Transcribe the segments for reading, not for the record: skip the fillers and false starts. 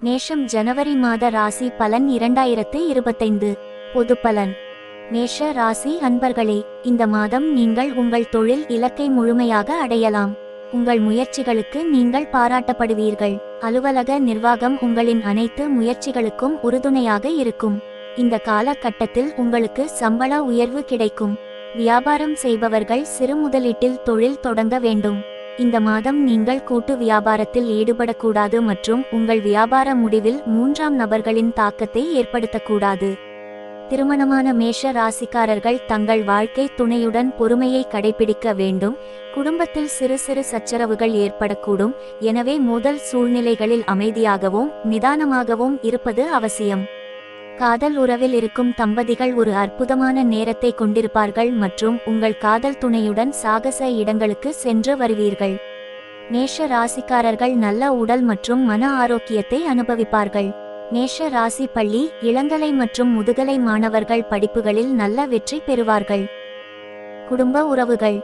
மேஷம் ஜனவரி மாத ராசி பலன் 2025. பொது பலன். மேஷ ராசி அன்பர்களே, இந்த மாதம் நீங்கள் உங்கள் தொழில் இலக்கை முழுமையாக அடையலாம். உங்கள் முயற்சிகளுக்கு நீங்கள் பாராட்டப்படுவீர்கள். அலுவலக நிர்வாகம் உங்களின் அனைத்து முயற்சிகளுக்கும் உறுதுணையாக இருக்கும். இந்த காலகட்டத்தில் உங்களுக்கு சம்பள உயர்வு கிடைக்கும். வியாபாரம் செய்பவர்கள் சிறு முதலீட்டில் தொழில் தொடங்க வேண்டும். இந்த மாதம் நீங்கள் கூட்டு வியாபாரத்தில் ஈடுபடக்கூடாது மற்றும் உங்கள் வியாபார முடிவில் மூன்றாம் நபர்களின் தாக்கத்தை ஏற்படுத்தக்கூடாது. திருமணமான மேஷ ராசிக்காரர்கள் தங்கள் வாழ்க்கை துணையுடன் பொறுமையை கடைபிடிக்க வேண்டும். குடும்பத்தில் சிறு சிறு சச்சரவுகள் ஏற்படக்கூடும். எனவே மோதல் சூழ்நிலைகளில் அமைதியாகவும் நிதானமாகவும் இருப்பது அவசியம். காதல் உறவில் இருக்கும் தம்பதிகள் ஒரு அற்புதமான நேரத்தை கொண்டிருப்பார்கள் மற்றும் உங்கள் காதல் துணையுடன் சாகச இடங்களுக்கு சென்று வருவீர்கள். மேஷ ராசிக்காரர்கள் நல்ல உடல் மற்றும் மன ஆரோக்கியத்தை அனுபவிப்பார்கள். மேஷ ராசி பள்ளி, இளங்கலை மற்றும் முதுகலை மாணவர்கள் படிப்புகளில் நல்ல வெற்றி பெறுவார்கள். குடும்ப உறவுகள்.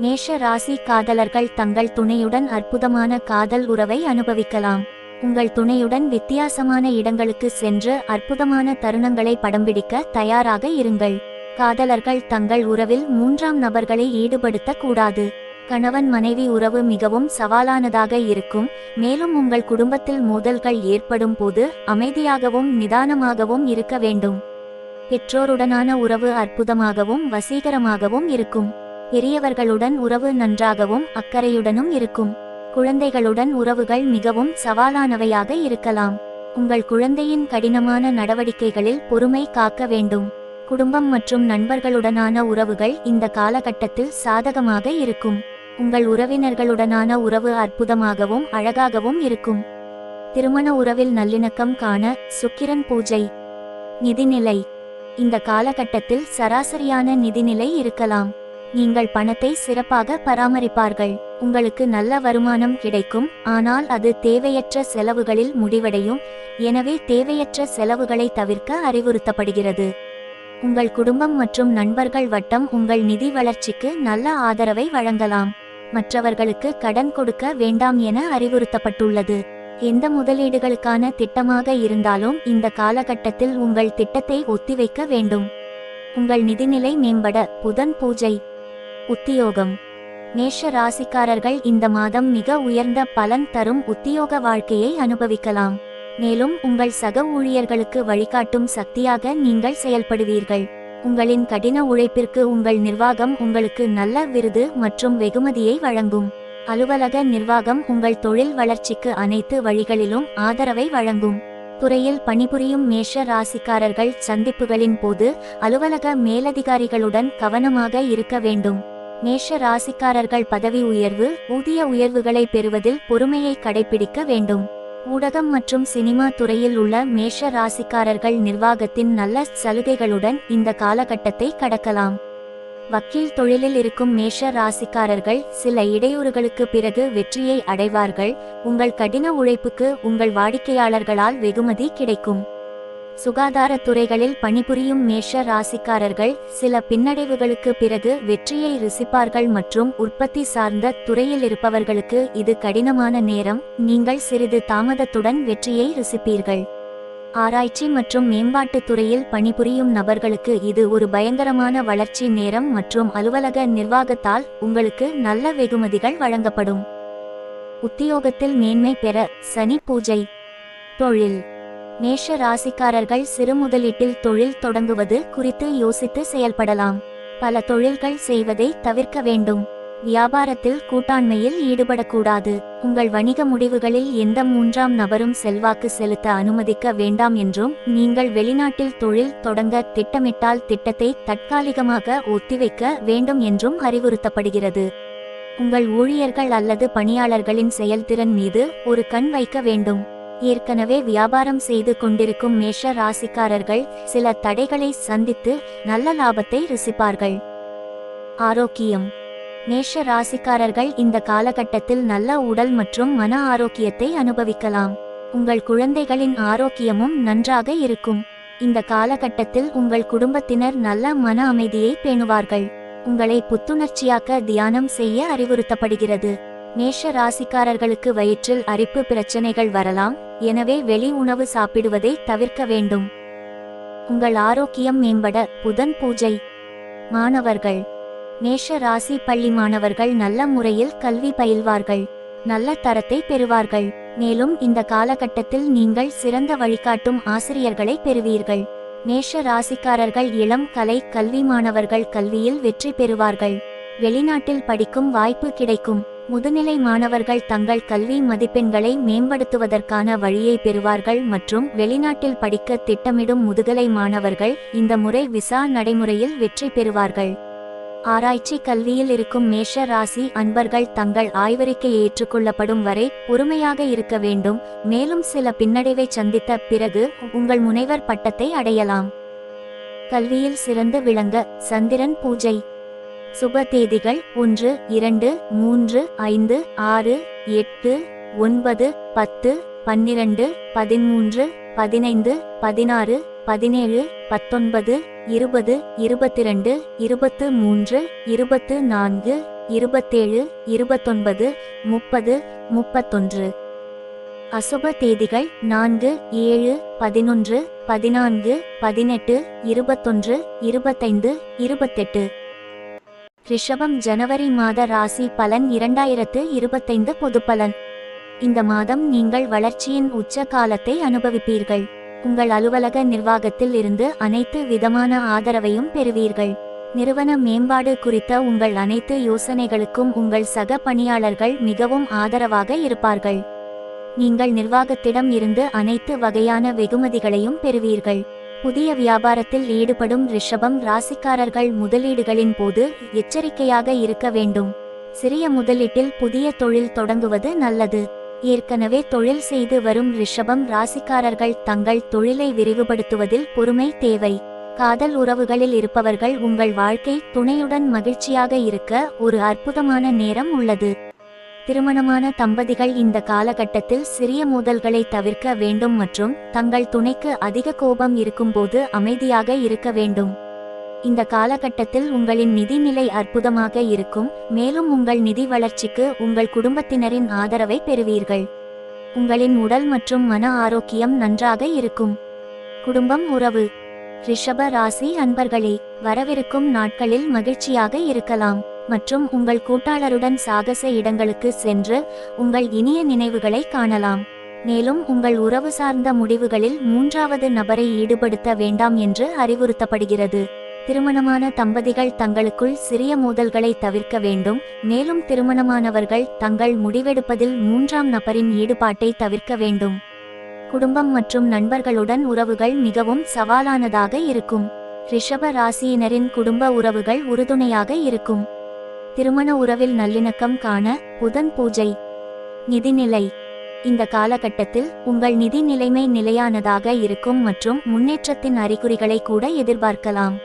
மேஷ ராசி காதலர்கள் தங்கள் துணையுடன் அற்புதமான காதல் உறவை அனுபவிக்கலாம். உங்கள் துணையுடன் வித்தியாசமான இடங்களுக்கு சென்று அற்புதமான தருணங்களை படம்பிடிக்க தயாராக இருங்கள். காதலர்கள் தங்கள் உறவில் மூன்றாம் நபர்களை ஈடுபடுத்த கூடாது. கணவன் மனைவி உறவு மிகவும் சவாலானதாக இருக்கும். மேலும் உங்கள் குடும்பத்தில் மோதல்கள் ஏற்படும் போது அமைதியாகவும் நிதானமாகவும் இருக்க வேண்டும். பெற்றோருடனான உறவு அற்புதமாகவும் வசீகரமாகவும் இருக்கும். பெரியவர்களுடன் உறவு நன்றாகவும் அக்கறையுடனும் இருக்கும். குழந்தைகளுடன் உறவுகள் மிகவும் சவாலானவையாக இருக்கலாம். உங்கள் குழந்தையின் கடினமான நடவடிக்கைகளில் பொறுமை காக்க வேண்டும். குடும்பம் மற்றும் நண்பர்களுடனான உறவுகள் இந்த காலகட்டத்தில் சாதகமாக இருக்கும். உங்கள் உறவினர்களுடனான உறவு அற்புதமாகவும் அழகாகவும் இருக்கும். திருமண உறவில் நல்லிணக்கம் காண சுக்கிரன் பூஜை. நிதிநிலை. இந்த காலகட்டத்தில் சராசரியான நிதிநிலை இருக்கலாம். நீங்கள் பணத்தை சிறப்பாக பராமரிப்பார்கள். உங்களுக்கு நல்ல வருமானம் கிடைக்கும், ஆனால் அது தேவையற்ற செலவுகளில் முடிவடையும். எனவே தேவையற்ற செலவுகளை தவிர்க்க அறிவுறுத்தப்படுகிறது. உங்கள் குடும்பம் மற்றும் நண்பர்கள் வட்டம் உங்கள் நிதி வளர்ச்சிக்கு நல்ல ஆதரவை வழங்கலாம். மற்றவர்களுக்கு கடன் கொடுக்க வேண்டாம் என அறிவுறுத்தப்பட்டுள்ளது. எந்த முதலீடுகளுக்கான திட்டமாக இருந்தாலும் இந்த காலகட்டத்தில் உங்கள் திட்டத்தை ஒத்திவைக்க வேண்டும். உங்கள் நிதிநிலை மேம்பட புதன் பூஜை. உத்தியோகம். மேஷ ராசிக்காரர்கள் இந்த மாதம் மிக உயர்ந்த பலன் தரும் உத்தியோக வாழ்க்கையை அனுபவிக்கலாம். மேலும் உங்கள் சக ஊழியர்களுக்கு வழிகாட்டும் சக்தியாக நீங்கள் செயல்படுவீர்கள். உங்களின் கடின உழைப்பிற்கு உங்கள் நிர்வாகம் உங்களுக்கு நல்ல விருது மற்றும் வெகுமதியை வழங்கும். அலுவலக நிர்வாகம் உங்கள் தொழில் வளர்ச்சிக்கு அனைத்து வழிகளிலும் ஆதரவை வழங்கும். துறையில் பணிபுரியும் மேஷ ராசிக்காரர்கள் சந்திப்புகளின் போது அலுவலக மேலதிகாரிகளுடன் கவனமாக இருக்க வேண்டும். மேஷ ராசிக்காரர்கள் பதவி உயர்வு, ஊதிய உயர்வுகளை பெறுவதில் பொறுமையை கடைபிடிக்க வேண்டும். ஊடகம் மற்றும் சினிமா துறையில் உள்ள மேஷ ராசிக்காரர்கள் நிர்வாகத்தின் நல்ல சலுகைகளுடன் இந்த காலகட்டத்தை கடக்கலாம். வக்கீல் தொழிலில் இருக்கும் மேஷ ராசிக்காரர்கள் சில இடையூறுகளுக்கு பிறகு வெற்றியை அடைவார்கள். உங்கள் கடின உழைப்புக்கு உங்கள் வாடிக்கையாளர்களால் வெகுமதி கிடைக்கும். சுகாதார துறைகளில் பணிபுரியும் மேஷ ராசிக்காரர்கள் சில பின்னடைவுகளுக்கு பிறகு வெற்றியை ருசிப்பார்கள் மற்றும் உற்பத்தி சார்ந்த துறையில் இருப்பவர்களுக்கு இது கடினமான நேரம். நீங்கள் சிறிது தாமதத்துடன் வெற்றியை ருசிப்பீர்கள். ஆராய்ச்சி மற்றும் மேம்பாட்டு துறையில் பணிபுரியும் நபர்களுக்கு இது ஒரு பயங்கரமான வளர்ச்சி நேரம் மற்றும் அலுவலக நிர்வாகத்தால் உங்களுக்கு நல்ல வெகுமதிகள் வழங்கப்படும். உத்தியோகத்தில் மேன்மை பெற சனி பூஜை. தொழில். மேஷ ராசிக்காரர்கள் சிறு முதலீட்டில் தொழில் தொடங்குவது குறித்து யோசித்து செயல்படலாம். பல தொழில்கள் செய்வதை தவிர்க்க வேண்டும். வியாபாரத்தில் கூட்டாண்மையில் ஈடுபடக்கூடாது. உங்கள் வணிக முடிவுகளில் எந்த மூன்றாம் நபரும் செல்வாக்கு செலுத்த அனுமதிக்க வேண்டாம் என்றும் நீங்கள் வெளிநாட்டில் தொழில் தொடங்க திட்டமிட்டால் திட்டத்தை தற்காலிகமாக ஒத்திவைக்க வேண்டும் என்றும் அறிவுறுத்தப்படுகிறது. உங்கள் ஊழியர்கள் அல்லது பணியாளர்களின் செயல்திறன் மீது ஒரு கண் வைக்க வேண்டும். ஏற்கனவே வியாபாரம் செய்து கொண்டிருக்கும் மேஷ ராசிக்காரர்கள் சில தடைகளை சந்தித்து நல்ல லாபத்தை ருசிப்பார்கள். ஆரோக்கியம். மேஷ ராசிக்காரர்கள் இந்த காலகட்டத்தில் நல்ல உடல் மற்றும் மன ஆரோக்கியத்தை அனுபவிக்கலாம். உங்கள் குழந்தைகளின் ஆரோக்கியமும் நன்றாக இருக்கும். இந்த காலகட்டத்தில் உங்கள் குடும்பத்தினர் நல்ல மன அமைதியை பேணுவார்கள். உங்களை புத்துணர்ச்சியாக்க தியானம் செய்ய அறிவுறுத்தப்படுகிறது. மேஷ ராசிக்காரர்களுக்கு வயிற்றில் அரிப்பு பிரச்சனைகள் வரலாம், எனவே வெளி உணவு சாப்பிடுவதை தவிர்க்க வேண்டும். உங்கள் ஆரோக்கியம் மேம்பட புதன் பூஜை. மாணவர்கள். மேஷ ராசி பள்ளி மாணவர்கள் நல்ல முறையில் கல்வி பயில்வார்கள், நல்ல தரத்தை பெறுவார்கள். மேலும் இந்த காலகட்டத்தில் நீங்கள் சிறந்த வழிகாட்டும் ஆசிரியர்களை பெறுவீர்கள். மேஷ ராசிக்காரர்கள் இளம் கலை கல்வி மாணவர்கள் கல்வியில் வெற்றி பெறுவார்கள். வெளிநாட்டில் படிக்கும் வாய்ப்பு கிடைக்கும். முதுநிலை மாணவர்கள் தங்கள் கல்வி மதிப்பெண்களை மேம்படுத்துவதற்கான வழியை பெறுவார்கள் மற்றும் வெளிநாட்டில் படிக்க திட்டமிடும் முதுகலை மாணவர்கள் இந்த முறை விசா நடைமுறையில் வெற்றி பெறுவார்கள். ஆராய்ச்சி கல்வியில் இருக்கும் மேஷ ராசி அன்பர்கள் தங்கள் ஆய்வறிக்கை ஏற்றுக்கொள்ளப்படும் வரை பொறுமையாக இருக்க வேண்டும். மேலும் சில பின்னடைவை சந்தித்த பிறகு உங்கள் முனைவர் பட்டத்தை அடையலாம். கல்வியில் சிறந்து விளங்க சந்திரன் பூஜை. சுப தேதிகள் 1, 2, 3, 5, 6, 8, 9, 10, 12, 13, 15, 16, 17, 19, 20, 22, 23, 24, 27, 29, 30, 31. அசுப தேதிகள் 4, 7, 11, 14, 18, 21, 25, 28. ரிஷபம் ஜனவரி மாத ராசி பலன் 2025 பொதுப்பலன். இந்த மாதம் நீங்கள் வளர்ச்சியின் உச்ச காலத்தை அனுபவிப்பீர்கள். உங்கள் அலுவலக நிர்வாகத்தில் இருந்து அனைத்து விதமான ஆதரவையும் பெறுவீர்கள். நிறுவன மேம்பாடு குறித்த உங்கள் அனைத்து யோசனைகளுக்கும் உங்கள் சக பணியாளர்கள் மிகவும் ஆதரவாக இருப்பார்கள். நீங்கள் நிர்வாகத்திடம் இருந்து அனைத்து வகையான வெகுமதிகளையும் பெறுவீர்கள். புதிய வியாபாரத்தில் ஈடுபடும் ரிஷபம் ராசிக்காரர்கள் முதலீடுகளின் போது எச்சரிக்கையாக இருக்க வேண்டும். சிறிய முதலீட்டில் புதிய தொழில் தொடங்குவது நல்லது. ஏற்கனவே தொழில் செய்து வரும் ரிஷபம் ராசிக்காரர்கள் தங்கள் தொழிலை விரிவுபடுத்துவதில் பொறுமை தேவை. காதல் உறவுகளில் இருப்பவர்கள் உங்கள் வாழ்க்கை துணையுடன் மகிழ்ச்சியாக இருக்க ஒரு அற்புதமான நேரம் உள்ளது. திருமணமான தம்பதிகள் இந்த காலகட்டத்தில் சிறிய மோதல்களை தவிர்க்க வேண்டும் மற்றும் தங்கள் துணைக்கு அதிக கோபம் இருக்கும்போது அமைதியாக இருக்க வேண்டும். இந்த காலகட்டத்தில் உங்களின் நிதி நிலை அற்புதமாக இருக்கும். மேலும் உங்கள் நிதி வளர்ச்சிக்கு உங்கள் குடும்பத்தினரின் ஆதரவை பெறுவீர்கள். உங்களின் உடல் மற்றும் மன ஆரோக்கியம் நன்றாக இருக்கும். குடும்பம் உறவு. ரிஷப ராசி அன்பர்களே, வரவிருக்கும் நாட்களில் மகிழ்ச்சியாக இருக்கலாம் மற்றும் உங்கள் கூட்டாளருடன் சாகச இடங்களுக்கு சென்று உங்கள் இனிய நினைவுகளை காணலாம். மேலும் உங்கள் உறவு சார்ந்த முடிவுகளில் மூன்றாவது நபரை ஈடுபடுத்த வேண்டாம் என்று அறிவுறுத்தப்படுகிறது. திருமணமான தம்பதிகள் தங்களுக்குள் சிறிய மோதல்களை தவிர்க்க வேண்டும். மேலும் திருமணமானவர்கள் தங்கள் முடிவெடுப்பதில் மூன்றாம் நபரின் ஈடுபாட்டை தவிர்க்க வேண்டும். குடும்பம் மற்றும் நண்பர்களுடன் உறவுகள் மிகவும் சவாலானதாக இருக்கும். ரிஷப ராசியினரின் குடும்ப உறவுகள் உறுதுணையாக இருக்கும். திருமண உறவில் நல்லிணக்கம் காண புதன் பூஜை. நிதிநிலை. இந்த காலகட்டத்தில் உங்கள் நிதி நிலைமை நிலையானதாக இருக்கும் மற்றும் முன்னேற்றத்தின் அறிகுறிகளை கூட எதிர்பார்க்கலாம்.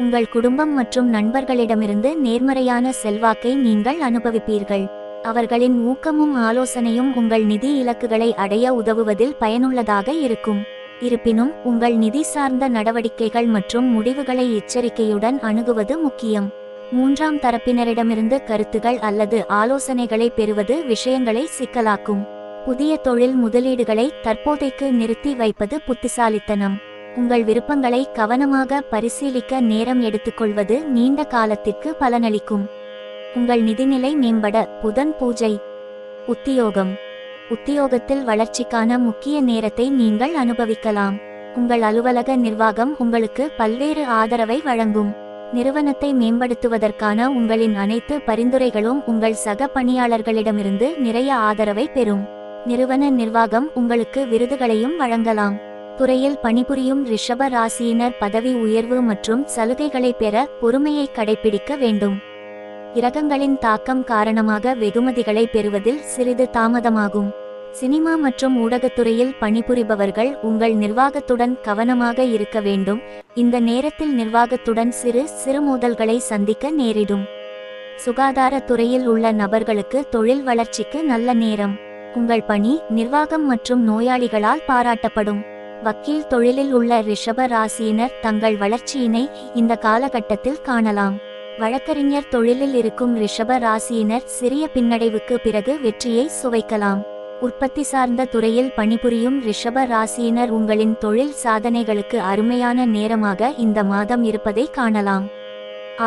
உங்கள் குடும்பம் மற்றும் நண்பர்களிடமிருந்து நேர்மறையான செல்வாக்கை நீங்கள் அனுபவிப்பீர்கள். அவர்களின் ஊக்கமும் ஆலோசனையும் உங்கள் நிதி இலக்குகளை அடைய உதவுவதில் பயனுள்ளதாக இருக்கும். இருப்பினும் உங்கள் நிதி சார்ந்த நடவடிக்கைகள் மற்றும் முடிவுகளை எச்சரிக்கையுடன் அணுகுவது முக்கியம். மூன்றாம் தரப்பினரிடமிருந்து கருத்துகள் அல்லது ஆலோசனைகளை பெறுவது விஷயங்களை சிக்கலாக்கும். புதிய தொழில் முதலீடுகளை தற்போதைக்கு நிறுத்தி வைப்பது புத்திசாலித்தனம். உங்கள் விருப்பங்களை கவனமாக பரிசீலிக்க நேரம் எடுத்துக்கொள்வது நீண்ட காலத்திற்கு பலனளிக்கும். உங்கள் நிதிநிலை மேம்பட புதன் பூஜை. உத்தியோகம். உத்தியோகத்தில் வளர்ச்சிக்கான முக்கிய நேரத்தை நீங்கள் அனுபவிக்கலாம். உங்கள் அலுவலக நிர்வாகம் உங்களுக்கு பல்வேறு ஆதரவை வழங்கும். நிறுவனத்தை மேம்படுத்துவதற்கான உங்களின் அனைத்து பரிந்துரைகளும் உங்கள் சக பணியாளர்களிடமிருந்து நிறைய ஆதரவை பெறும். நிறுவன நிர்வாகம் உங்களுக்கு விருதுகளையும் வழங்கலாம். துறையில் பணிபுரியும் ரிஷப ராசியினர் பதவி உயர்வு மற்றும் சலுகைகளை பெற பொறுமையை கடைபிடிக்க வேண்டும். கிரகங்களின் தாக்கம் காரணமாக வெகுமதிகளை பெறுவதில் சிறிது தாமதமாகும். சினிமா மற்றும் ஊடகத்துறையில் பணிபுரிபவர்கள் உங்கள் நிர்வாகத்துடன் கவனமாக இருக்க வேண்டும். இந்த நேரத்தில் நிர்வாகத்துடன் சிறு மோதல்களை சந்திக்க நேரிடும். சுகாதார துறையில் உள்ள நபர்களுக்கு தொழில் வளர்ச்சிக்கு நல்ல நேரம். உங்கள் பணி நிர்வாகம் மற்றும் நோயாளிகளால் பாராட்டப்படும். வக்கீல் தொழிலில் உள்ள ரிஷப ராசியினர் தங்கள் வளர்ச்சியினை இந்த காலகட்டத்தில் காணலாம். வழக்கறிஞர் தொழிலில் இருக்கும் ரிஷப ராசியினர் சிறிய பின்னடைவுக்கு பிறகு வெற்றியை சுவைக்கலாம். உற்பத்தி சார்ந்த துறையில் பணிபுரியும் ரிஷப ராசியினர் உங்களின் தொழில் சாதனைகளுக்கு அருமையான நேரமாக இந்த மாதம் இருப்பதை காணலாம்.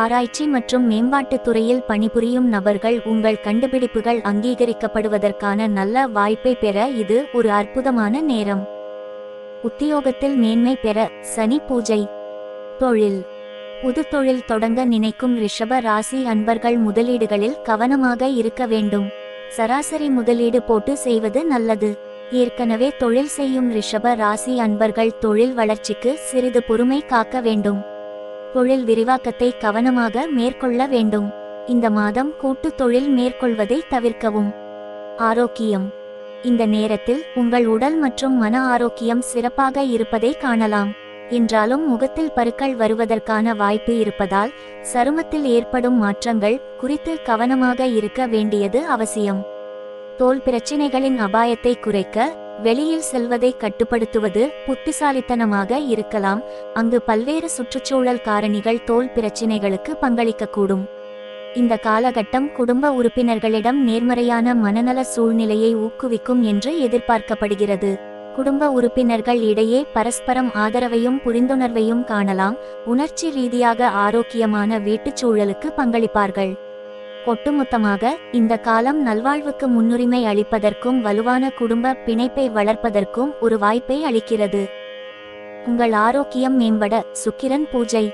ஆராய்ச்சி மற்றும் மேம்பாட்டுத் துறையில் பணிபுரியும் நபர்கள் உங்கள் கண்டுபிடிப்புகள் அங்கீகரிக்கப்படுவதற்கான நல்ல வாய்ப்பை பெற இது ஒரு அற்புதமான நேரம். உத்தியோகத்தில் மேன்மை பெற சனி பூஜை. தொழில். புது தொழில் தொடங்க நினைக்கும் ரிஷப ராசி அன்பர்கள் முதலீடுகளில் கவனமாக இருக்க வேண்டும். சராசரி முதலீடு போட்டு செய்வது நல்லது. ஏற்கனவே தொழில் செய்யும் ரிஷப ராசி அன்பர்கள் தொழில் வளர்ச்சிக்கு சிறிது பொறுமை காக்க வேண்டும். தொழில் விரிவாக்கத்தை கவனமாக மேற்கொள்ள வேண்டும். இந்த மாதம் கூட்டு தொழில் மேற்கொள்வதை தவிர்க்கவும். ஆரோக்கியம். இந்த நேரத்தில் உங்கள் உடல் மற்றும் மன ஆரோக்கியம் சிறப்பாக இருப்பதை காணலாம். என்றாலும் முகத்தில் பருக்கள் வருவதற்கான வாய்ப்பு இருப்பதால் சருமத்தில் ஏற்படும் மாற்றங்கள் குறித்து கவனமாக இருக்க வேண்டியது அவசியம். தோல் பிரச்சினைகளின் அபாயத்தை குறைக்க வெளியில் செல்வதை கட்டுப்படுத்துவது புத்திசாலித்தனமாக இருக்கலாம். அங்கு பல்வேறு சுற்றுச்சூழல் காரணிகள் தோல் பிரச்சினைகளுக்கு பங்களிக்கக்கூடும். இந்த காலகட்டம் குடும்ப உறுப்பினர்களிடம் நேர்மறையான மனநல சூழ்நிலையை ஊக்குவிக்கும் என்று எதிர்பார்க்கப்படுகிறது. குடும்ப உறுப்பினர்கள் இடையே பரஸ்பரம் ஆதரவையும் புரிந்துணர்வையும் காணலாம். உணர்ச்சி ரீதியாக ஆரோக்கியமான வீட்டுச் சூழலுக்கு பங்களிப்பார்கள். ஒட்டுமொத்தமாக இந்த காலம் நல்வாழ்வுக்கு முன்னுரிமை அளிப்பதற்கும் வலுவான குடும்ப பிணைப்பை வளர்ப்பதற்கும் ஒரு வாய்ப்பை அளிக்கிறது. உங்கள் ஆரோக்கியம் மேம்பட சுக்கிரன் பூஜை.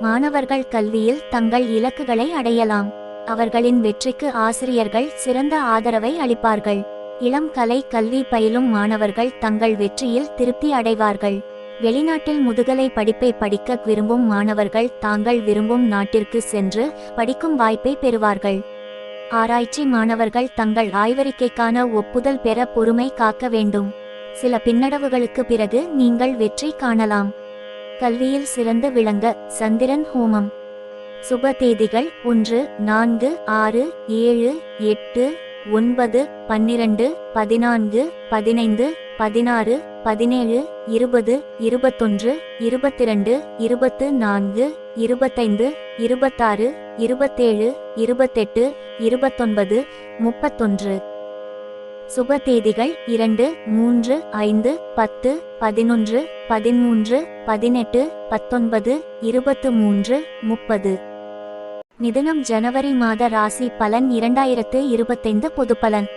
மாணவர்கள் கல்வியில் தங்கள் இலக்குகளை அடையலாம். அவர்களின் வெற்றிக்கு ஆசிரியர்கள் சிறந்த ஆதரவை அளிப்பார்கள். இளம் கலை கல்வி பயிலும் மாணவர்கள் தங்கள் வெற்றியில் திருப்தி அடைவார்கள். வெளிநாட்டில் முதுகலை படிப்பை படிக்க விரும்பும் மாணவர்கள் தாங்கள் விரும்பும் நாட்டிற்கு சென்று படிக்கும் வாய்ப்பை பெறுவார்கள். ஆராய்ச்சி மாணவர்கள் தங்கள் ஆய்வறிக்கைக்கான ஒப்புதல் பெற பொறுமை காக்க வேண்டும். சில பின்னடைவுகளுக்கு பிறகு நீங்கள் வெற்றி காணலாம். கல்வியில் சிறந்து விளங்க சந்திரன் ஹோமம். சுப தேதிகள் 1, 4, 6, 7, 8, 9, 12, 14, 15, 16, 17, 20, 21, 22, 24, 25, 26, 27, 28, 29, 31. சுப தேதிகள் 2, 3, 5, 10, 11, 13, 18, 19, 23, 30. மிதுனம் ஜனவரி மாத ராசி பலன் 2025 பொதுப்பலன்.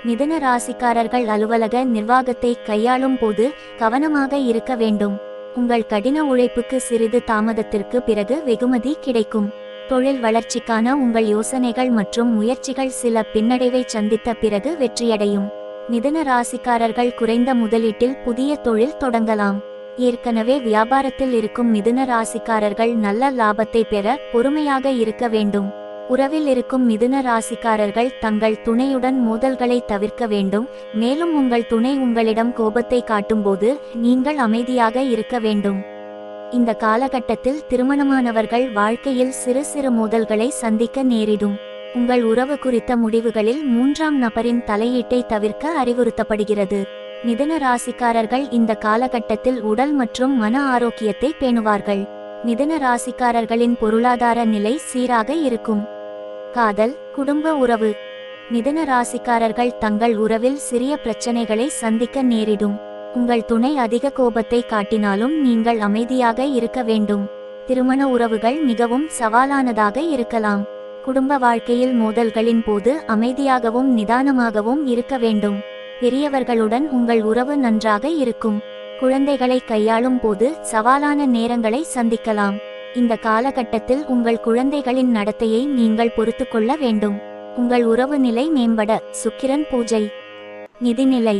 மிதுன ராசிக்காரர்கள் அலுவலக நிர்வாகத்தை கையாளும் போது கவனமாக இருக்க வேண்டும். உங்கள் கடின உழைப்புக்கு சிறிது தாமதத்திற்கு பிறகு வெகுமதி கிடைக்கும். தொழில் வளர்ச்சிக்கான உங்கள் யோசனைகள் மற்றும் முயற்சிகள் சில பின்னடைவை சந்தித்த பிறகு வெற்றியடையும். மிதுன ராசிக்காரர்கள் குறைந்த முதலீட்டில் புதிய தொழில் தொடங்கலாம். ஏற்கனவே வியாபாரத்தில் இருக்கும் மிதுன ராசிக்காரர்கள் நல்ல லாபத்தை பெற பொறுமையாக இருக்க வேண்டும். உறவில் இருக்கும் மிதுன ராசிக்காரர்கள் தங்கள் துணையுடன் மோதல்களை தவிர்க்க வேண்டும். மேலும் உங்கள் துணை உங்களிடம் கோபத்தை காட்டும்போது நீங்கள் அமைதியாக இருக்க வேண்டும். இந்த காலகட்டத்தில் திருமணமானவர்கள் வாழ்க்கையில் சிறு சிறு மோதல்களை சந்திக்க நேரிடும். உங்கள் உறவு குறித்த முடிவுகளில் 3ஆம் நபரின் தலையீட்டை தவிர்க்க அறிவுறுத்தப்படுகிறது. மிதுன ராசிக்காரர்கள் இந்த காலகட்டத்தில் உடல் மற்றும் மன ஆரோக்கியத்தை பேணுவார்கள். மிதுன ராசிக்காரர்களின் பொருளாதார நிலை சீராக இருக்கும். காதல், குடும்ப உறவு. மிதுன ராசிக்காரர்கள் தங்கள் உறவில் சிறிய பிரச்சனைகளை சந்திக்க நேரிடும். உங்கள் துணை அதிக கோபத்தை காட்டினாலும் நீங்கள் அமைதியாக இருக்க வேண்டும். திருமண உறவுகள் மிகவும் சவாலானதாக இருக்கலாம். குடும்ப வாழ்க்கையில் மோதல்களின் போது அமைதியாகவும் நிதானமாகவும் இருக்க வேண்டும். பெரியவர்களுடன் உங்கள் உறவு நன்றாக இருக்கும். குழந்தைகளை கையாளும் போது சவாலான நேரங்களை சந்திக்கலாம். இந்த காலகட்டத்தில் உங்கள் குழந்தைகளின் நடத்தையை நீங்கள் பொறுத்துக்கொள்ள வேண்டும். உங்கள் உறவு நிலை மேம்பட சுக்கிரன் பூஜை. நிதிநிலை.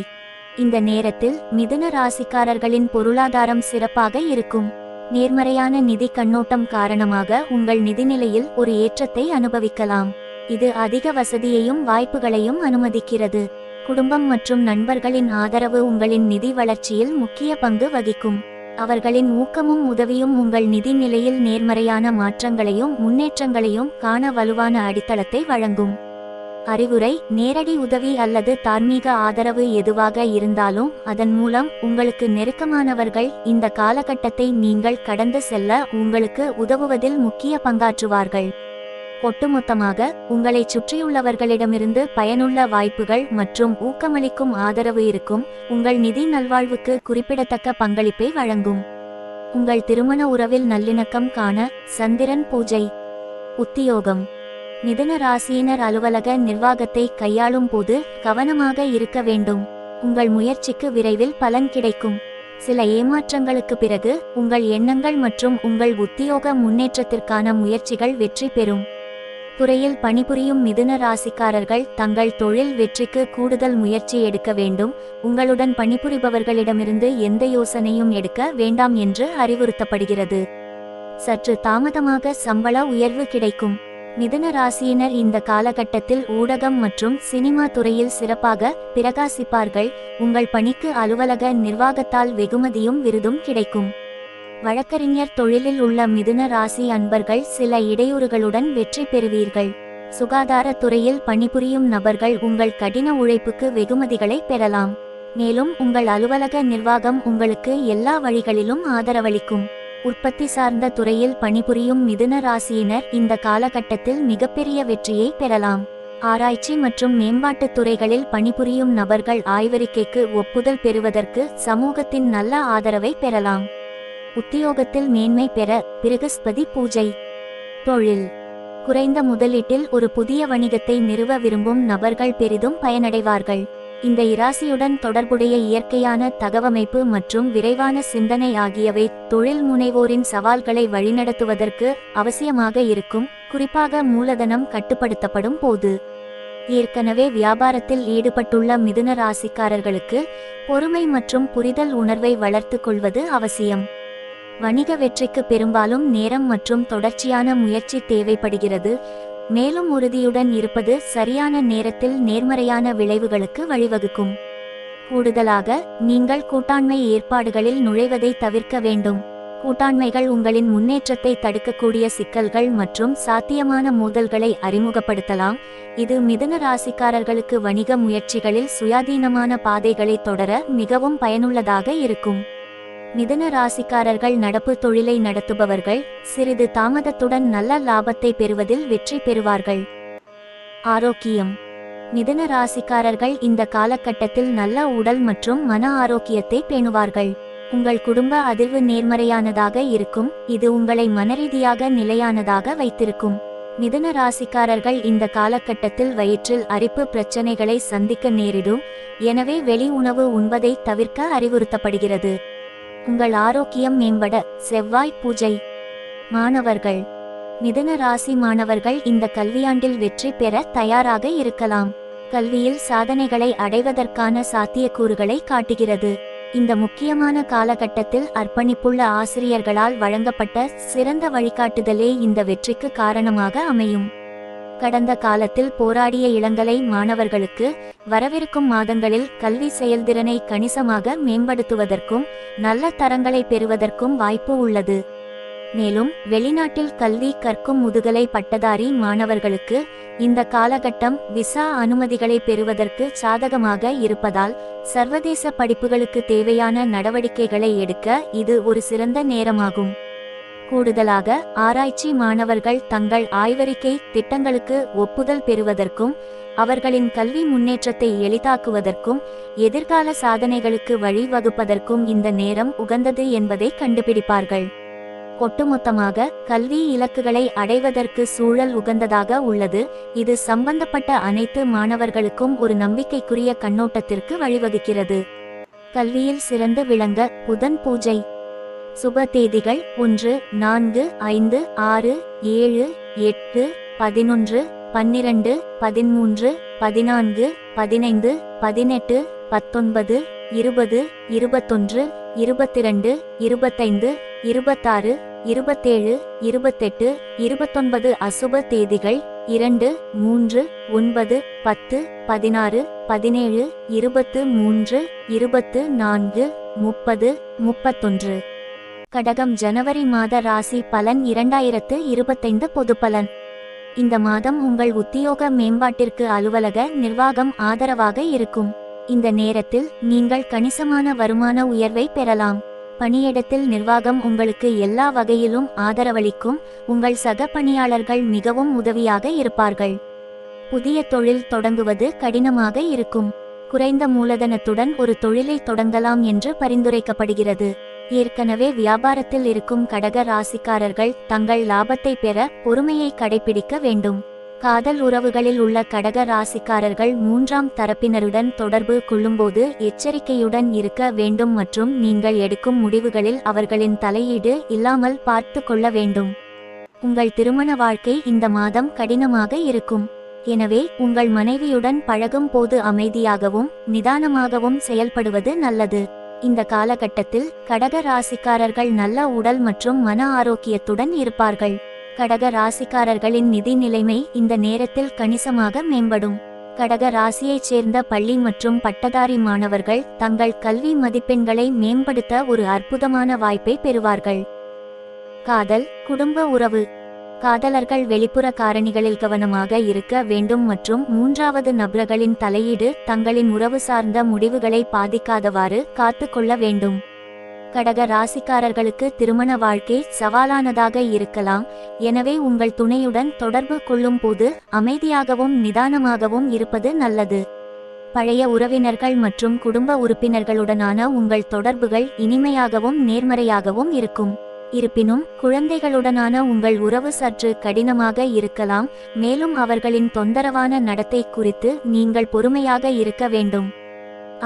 இந்த நேரத்தில் மிதுன ராசிக்காரர்களின் பொருளாதாரம் சிறப்பாக இருக்கும். நேர்மறையான நிதி கண்ணோட்டம் காரணமாக உங்கள் நிதிநிலையில் ஒரு ஏற்றத்தை அனுபவிக்கலாம். இது அதிக வசதியையும் வாய்ப்புகளையும் அனுமதிக்கிறது. குடும்பம் மற்றும் நண்பர்களின் ஆதரவு உங்களின் நிதி வளர்ச்சியில் முக்கிய பங்கு வகிக்கும். அவர்களின் ஊக்கமும் உதவியும் உங்கள் நிதி நிலையில் நேர்மறையான மாற்றங்களையும் முன்னேற்றங்களையும் காண வலுவான அடித்தளத்தை வழங்கும். அறிவுரை: நேரடி உதவி அல்லது தார்மீக ஆதரவு எதுவாக இருந்தாலும் அதன் மூலம் உங்களுக்கு நெருக்கமானவர்கள் இந்த காலகட்டத்தை நீங்கள் கடந்து செல்ல உங்களுக்கு உதவுவதில் முக்கிய பங்காற்றுவார்கள். ஒட்டுமொத்தமாக, உங்களைச் சுற்றியுள்ளவர்களிடமிருந்து பயனுள்ள வாய்ப்புகள் மற்றும் ஊக்கமளிக்கும் ஆதரவு இருக்கும். உங்கள் நிதி நல்வாழ்வுக்கு குறிப்பிடத்தக்க பங்களிப்பை வழங்கும். உங்கள் திருமண உறவில் நல்லிணக்கம் காண சந்திரன் பூஜை. உத்தியோகம்: மிதுன ராசியினர் அலுவலக நிர்வாகத்தை கையாளும் போது கவனமாக இருக்க வேண்டும். உங்கள் முயற்சிக்கு விரைவில் பலன் கிடைக்கும். சில ஏமாற்றங்களுக்கு பிறகு உங்கள் எண்ணங்கள் மற்றும் உங்கள் உத்தியோக முன்னேற்றத்திற்கான முயற்சிகள் வெற்றி பெறும். துறையில் பணிபுரியும் மிதுன ராசிக்காரர்கள் தங்கள் தொழில் வெற்றிக்கு கூடுதல் முயற்சி எடுக்க வேண்டும். உங்களுடன் பணிபுரிபவர்களிடமிருந்து எந்த யோசனையும் எடுக்க வேண்டாம் என்று அறிவுறுத்தப்படுகிறது. சற்று தாமதமாக சம்பள உயர்வு கிடைக்கும். மிதுன ராசியினர் இந்த காலகட்டத்தில் ஊடகம் மற்றும் சினிமா துறையில் சிறப்பாக பிரகாசிப்பார்கள். உங்கள் பணிக்கு அலுவலக நிர்வாகத்தால் வெகுமதியும் விருதும் கிடைக்கும். வழக்கறிஞர் தொழிலில் உள்ள மிதுன ராசி அன்பர்கள் சில இடையூறுகளுடன் வெற்றி பெறுவீர்கள். சுகாதார துறையில் பணிபுரியும் நபர்கள் உங்கள் கடின உழைப்புக்கு வெகுமதிகளை பெறலாம். மேலும் உங்கள் அலுவலக நிர்வாகம் உங்களுக்கு எல்லா வழிகளிலும் ஆதரவளிக்கும். உற்பத்தி சார்ந்த துறையில் பணிபுரியும் மிதுன ராசியினர் இந்த காலகட்டத்தில் மிகப்பெரிய வெற்றியை பெறலாம். ஆராய்ச்சி மற்றும் மேம்பாட்டுத் துறைகளில் பணிபுரியும் நபர்கள் ஆய்வறிக்கைக்கு ஒப்புதல் பெறுவதற்கு சமூகத்தின் நல்ல ஆதரவை பெறலாம். உத்தியோகத்தில் மேன்மை பெற பிருகஸ்பதி பூஜை. தொழில்: குறைந்த முதலீட்டில் ஒரு புதிய வணிகத்தை நிறுவ விரும்பும் நபர்கள் பெரிதும் பயனடைவார்கள். இந்த இராசியுடன் தொடர்புடைய இயற்கையான தகவமைப்பு மற்றும் விரைவான சிந்தனை ஆகியவை தொழில் முனைவோரின் சவால்களை வழிநடத்துவதற்கு அவசியமாக இருக்கும், குறிப்பாக மூலதனம் கட்டுப்படுத்தப்படும் போது. ஏற்கனவே வியாபாரத்தில் ஈடுபட்டுள்ள மிதுன ராசிக்காரர்களுக்கு பொறுமை மற்றும் புரிதல் உணர்வை வளர்த்து கொள்வது அவசியம். வணிக வெற்றிக்கு பெரும்பாலும் நேரம் மற்றும் தொடர்ச்சியான முயற்சி தேவைப்படுகிறது. மேலும் உறுதியுடன் இருப்பது சரியான நேரத்தில் நேர்மறையான விளைவுகளுக்கு வழிவகுக்கும். கூடுதலாக, நீங்கள் கூட்டாண்மை ஏற்பாடுகளில் நுழைவதை தவிர்க்க வேண்டும். கூட்டாண்மைகள் உங்களின் முன்னேற்றத்தை தடுக்கக்கூடிய சிக்கல்கள் மற்றும் சாத்தியமான மோதல்களை அறிமுகப்படுத்தலாம். இது மிதுன ராசிக்காரர்களுக்கு வணிக முயற்சிகளில் சுயாதீனமான பாதைகளை தொடர மிகவும் பயனுள்ளதாக இருக்கும். மிதுன ராசிக்காரர்கள் நடப்பு தொழிலை நடத்துபவர்கள் சிறிது தாமதத்துடன் நல்ல லாபத்தை பெறுவதில் வெற்றி பெறுவார்கள். ஆரோக்கியம்: மிதுன ராசிக்காரர்கள் இந்த காலகட்டத்தில் நல்ல உடல் மற்றும் மன ஆரோக்கியத்தை பேணுவார்கள். உங்கள் குடும்ப அதிர்வு நேர்மறையானதாக இருக்கும், இது உங்களை மனரீதியாக நிலையானதாக வைத்திருக்கும். மிதுன ராசிக்காரர்கள் இந்த காலகட்டத்தில் வயிற்றில் அரிப்பு பிரச்சனைகளை சந்திக்க நேரிடும், எனவே வெளி உணவு உண்பதை தவிர்க்க அறிவுறுத்தப்படுகிறது. உங்கள் ஆரோக்கியம் மேம்பட செவ்வாய் பூஜை. மாணவர்கள்: மிதுன ராசி மாணவர்கள் இந்த கல்வியாண்டில் வெற்றி பெற தயாராக இருக்கலாம். கல்வியில் சாதனைகளை அடைவதற்கான சாத்தியக்கூறுகளை காட்டுகிறது. இந்த முக்கியமான காலகட்டத்தில் அர்ப்பணிப்புள்ள ஆசிரியர்களால் வழங்கப்பட்ட சிறந்த வழிகாட்டுதலே இந்த வெற்றிக்கு காரணமாக அமையும். கடந்த காலத்தில் போராடிய இளங்கலை மாணவர்களுக்கு வரவிருக்கும் மாதங்களில் கல்வி செயல்திறனை கணிசமாக மேம்படுத்துவதற்கும் நல்ல தரங்களை பெறுவதற்கும் வாய்ப்பு உள்ளது. மேலும் வெளிநாட்டில் கல்வி கற்கும் முதுகலை பட்டதாரி மாணவர்களுக்கு இந்த காலகட்டம் விசா அனுமதிகளை பெறுவதற்கு சாதகமாக இருப்பதால் சர்வதேச படிப்புகளுக்கு தேவையான நடவடிக்கைகளை எடுக்க இது ஒரு சிறந்த நேரமாகும். கூடுதலாக, ஆராய்ச்சி மாணவர்கள் தங்கள் ஆய்வறிக்கை திட்டங்களுக்கு ஒப்புதல் பெறுவதற்கும் அவர்களின் கல்வி முன்னேற்றத்தை எளிதாக்குவதற்கும் எதிர்கால சாதனைகளுக்கு வழிவகுப்பதற்கும் இந்த நேரம் உகந்தது என்பதை கண்டுபிடிப்பார்கள். ஒட்டுமொத்தமாக, கல்வி இலக்குகளை அடைவதற்கு சூழல் உகந்ததாக உள்ளது. இது சம்பந்தப்பட்ட அனைத்து மாணவர்களுக்கும் ஒரு நம்பிக்கைக்குரிய கண்ணோட்டத்திற்கு வழிவகுக்கிறது. கல்வியில் சிறந்து விளங்க புதன் பூஜை. சுப தேதிகள் 1, 4, 5, 6, 7, 8, 11, 12, 13, 14, 15, 18, 19, 20, 21, 22, 25, 26, 27, 28, 29. அசுப தேதிகள் 2, 3, 9, 10, 16, 17, 23, 24, 30, 31. கடகம். ஜனவரி மாத ராசி பலன் 2025 பொதுப்பலன். இந்த மாதம் உங்கள் உத்தியோக மேம்பாட்டிற்கு அலுவலக நிர்வாகம் ஆதரவாக இருக்கும். இந்த நேரத்தில் நீங்கள் கணிசமான வருமான உயர்வை பெறலாம். பணியிடத்தில் நிர்வாகம் உங்களுக்கு எல்லா வகையிலும் ஆதரவளிக்கும். உங்கள் சக பணியாளர்கள் மிகவும் உதவியாக இருப்பார்கள். புதிய தொழில் தொடங்குவது கடினமாக இருக்கும். குறைந்த மூலதனத்துடன் ஒரு தொழிலை தொடங்கலாம் என்று பரிந்துரைக்கப்படுகிறது. ஏற்கனவே வியாபாரத்தில் இருக்கும் கடக ராசிக்காரர்கள் தங்கள் லாபத்தை பெற பொறுமையை கடைபிடிக்க வேண்டும். காதல் உறவுகளில் உள்ள கடக ராசிக்காரர்கள் மூன்றாம் தரப்பினருடன் தொடர்பு கொள்ளும்போது எச்சரிக்கையுடன் இருக்க வேண்டும் மற்றும் நீங்கள் எடுக்கும் முடிவுகளில் அவர்களின் தலையீடு இல்லாமல் பார்த்து கொள்ள வேண்டும். உங்கள் திருமண வாழ்க்கை இந்த மாதம் கடினமாக இருக்கும். எனவே உங்கள் மனைவியுடன் பழகும் போது அமைதியாகவும் நிதானமாகவும் செயல்படுவது நல்லது. இந்த காலகட்டத்தில் கடக ராசிக்காரர்கள் நல்ல உடல் மற்றும் மன ஆரோக்கியத்துடன் இருப்பார்கள். கடக ராசிக்காரர்களின் நிதி நிலைமை இந்த நேரத்தில் கணிசமாக மேம்படும். கடக ராசியைச் சேர்ந்த பள்ளி மற்றும் பட்டதாரி மாணவர்கள் தங்கள் கல்வி மதிப்பெண்களை மேம்படுத்த ஒரு அற்புதமான வாய்ப்பை பெறுவார்கள். காதல், குடும்ப உறவு. காதலர்கள் வெளிப்புற காரணிகளில் கவனமாக இருக்க வேண்டும் மற்றும் மூன்றாவது நபர்களின் தலையீடு தங்களின் உறவு சார்ந்த முடிவுகளை பாதிக்காதவாறு காத்து கொள்ள வேண்டும். கடக ராசிக்காரர்களுக்கு திருமண வாழ்க்கை சவாலானதாக இருக்கலாம். எனவே உங்கள் துணையுடன் தொடர்பு கொள்ளும் போது அமைதியாகவும் நிதானமாகவும் இருப்பது நல்லது. பழைய உறவினர்கள் மற்றும் குடும்ப உறுப்பினர்களுடனான உங்கள் தொடர்புகள் இனிமையாகவும் நேர்மறையாகவும் இருக்கும். இருப்பினும் குழந்தைகளுடனான உங்கள் உறவு சற்று கடினமாக இருக்கலாம். மேலும் அவர்களின் தொந்தரவான நடத்தை குறித்து நீங்கள் பொறுமையாக இருக்க வேண்டும்.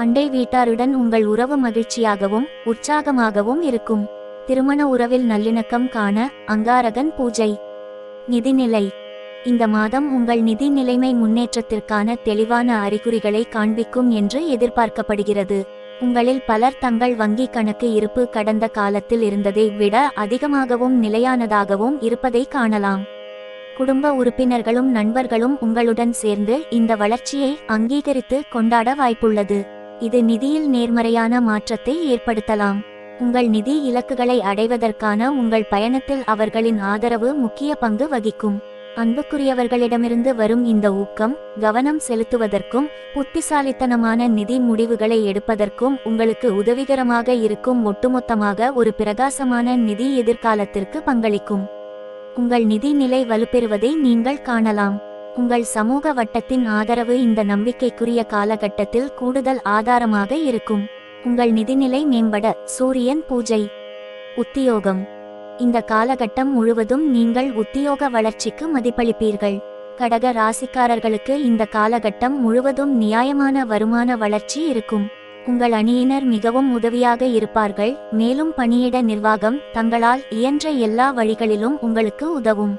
அண்டை வீட்டாருடன் உங்கள் உறவு மகிழ்ச்சியாகவும் உற்சாகமாகவும் இருக்கும். திருமண உறவில் நல்லிணக்கம் காண அங்காரகன் பூஜை. நிதிநிலை. இந்த மாதம் உங்கள் நிதி நிலைமை முன்னேற்றத்திற்கான தெளிவான அறிகுறிகளை காண்பிக்கும் என்று எதிர்பார்க்கப்படுகிறது. உங்களில் பலர் தங்கள் வங்கி கணக்கு இருப்பு கடந்த காலத்தில் இருந்ததை விட அதிகமாகவும் நிலையானதாகவும் இருப்பதை காணலாம். குடும்ப உறுப்பினர்களும் நண்பர்களும் உங்களுடன் சேர்ந்து இந்த வளர்ச்சியை அங்கீகரித்து கொண்டாட வாய்ப்புள்ளது. இது நிதியில் நேர்மறையான மாற்றத்தை ஏற்படுத்தலாம். உங்கள் நிதி இலக்குகளை அடைவதற்கான உங்கள் பயணத்தில் அவர்களின் ஆதரவு முக்கிய பங்கு வகிக்கும். அன்புக்குரியவர்களிடமிருந்து வரும் இந்த ஊக்கம் கவனம் செலுத்துவதற்கும் புத்திசாலித்தனமான நிதி முடிவுகளை எடுப்பதற்கும் உங்களுக்கு உதவிகரமாக இருக்கும். ஒட்டுமொத்தமாக ஒரு பிரகாசமான நிதி எதிர்காலத்திற்கு பங்களிக்கும். உங்கள் நிதி நிலை வலுப்பெறுவதை நீங்கள் காணலாம். உங்கள் சமூக வட்டத்தின் ஆதரவு இந்த நம்பிக்கைக்குரிய காலகட்டத்தில் கூடுதல் ஆதாரமாக இருக்கும். உங்கள் நிதிநிலை மேம்பட சூரியன் பூஜை. உத்தியோகம். இந்த காலகட்டம் முழுவதும் நீங்கள் உத்தியோக வளர்ச்சிக்கு மதிப்பளிப்பீர்கள். கடக ராசிக்காரர்களுக்கு இந்த காலகட்டம் முழுவதும் நியாயமான வருமான வளர்ச்சி இருக்கும். உங்கள் அணியினர் மிகவும் உதவியாக இருப்பார்கள். மேலும் பணியிட நிர்வாகம் தங்களால் இயன்ற எல்லா வழிகளிலும் உங்களுக்கு உதவும்.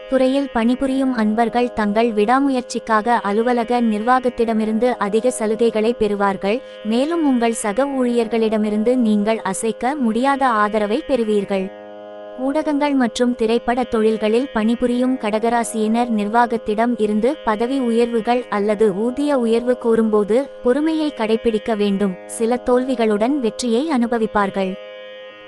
துறையில் பணிபுரியும் அன்பர்கள் தங்கள் விடாமுயற்சிக்காக அலுவலக நிர்வாகத்திடமிருந்து அதிக சலுகைகளை பெறுவார்கள். மேலும் உங்கள் சக ஊழியர்களிடமிருந்து நீங்கள் அசைக்க முடியாத ஆதரவை பெறுவீர்கள். ஊடகங்கள் மற்றும் திரைப்பட தொழில்களில் பணிபுரியும் கடகராசியினர் நிர்வாகத்திடம் இருந்து பதவி உயர்வுகள் அல்லது ஊதிய உயர்வு கோரும்போது பொறுமையை கடைபிடிக்க வேண்டும். சில தோல்விகளுடன் வெற்றியை அனுபவிப்பார்கள்.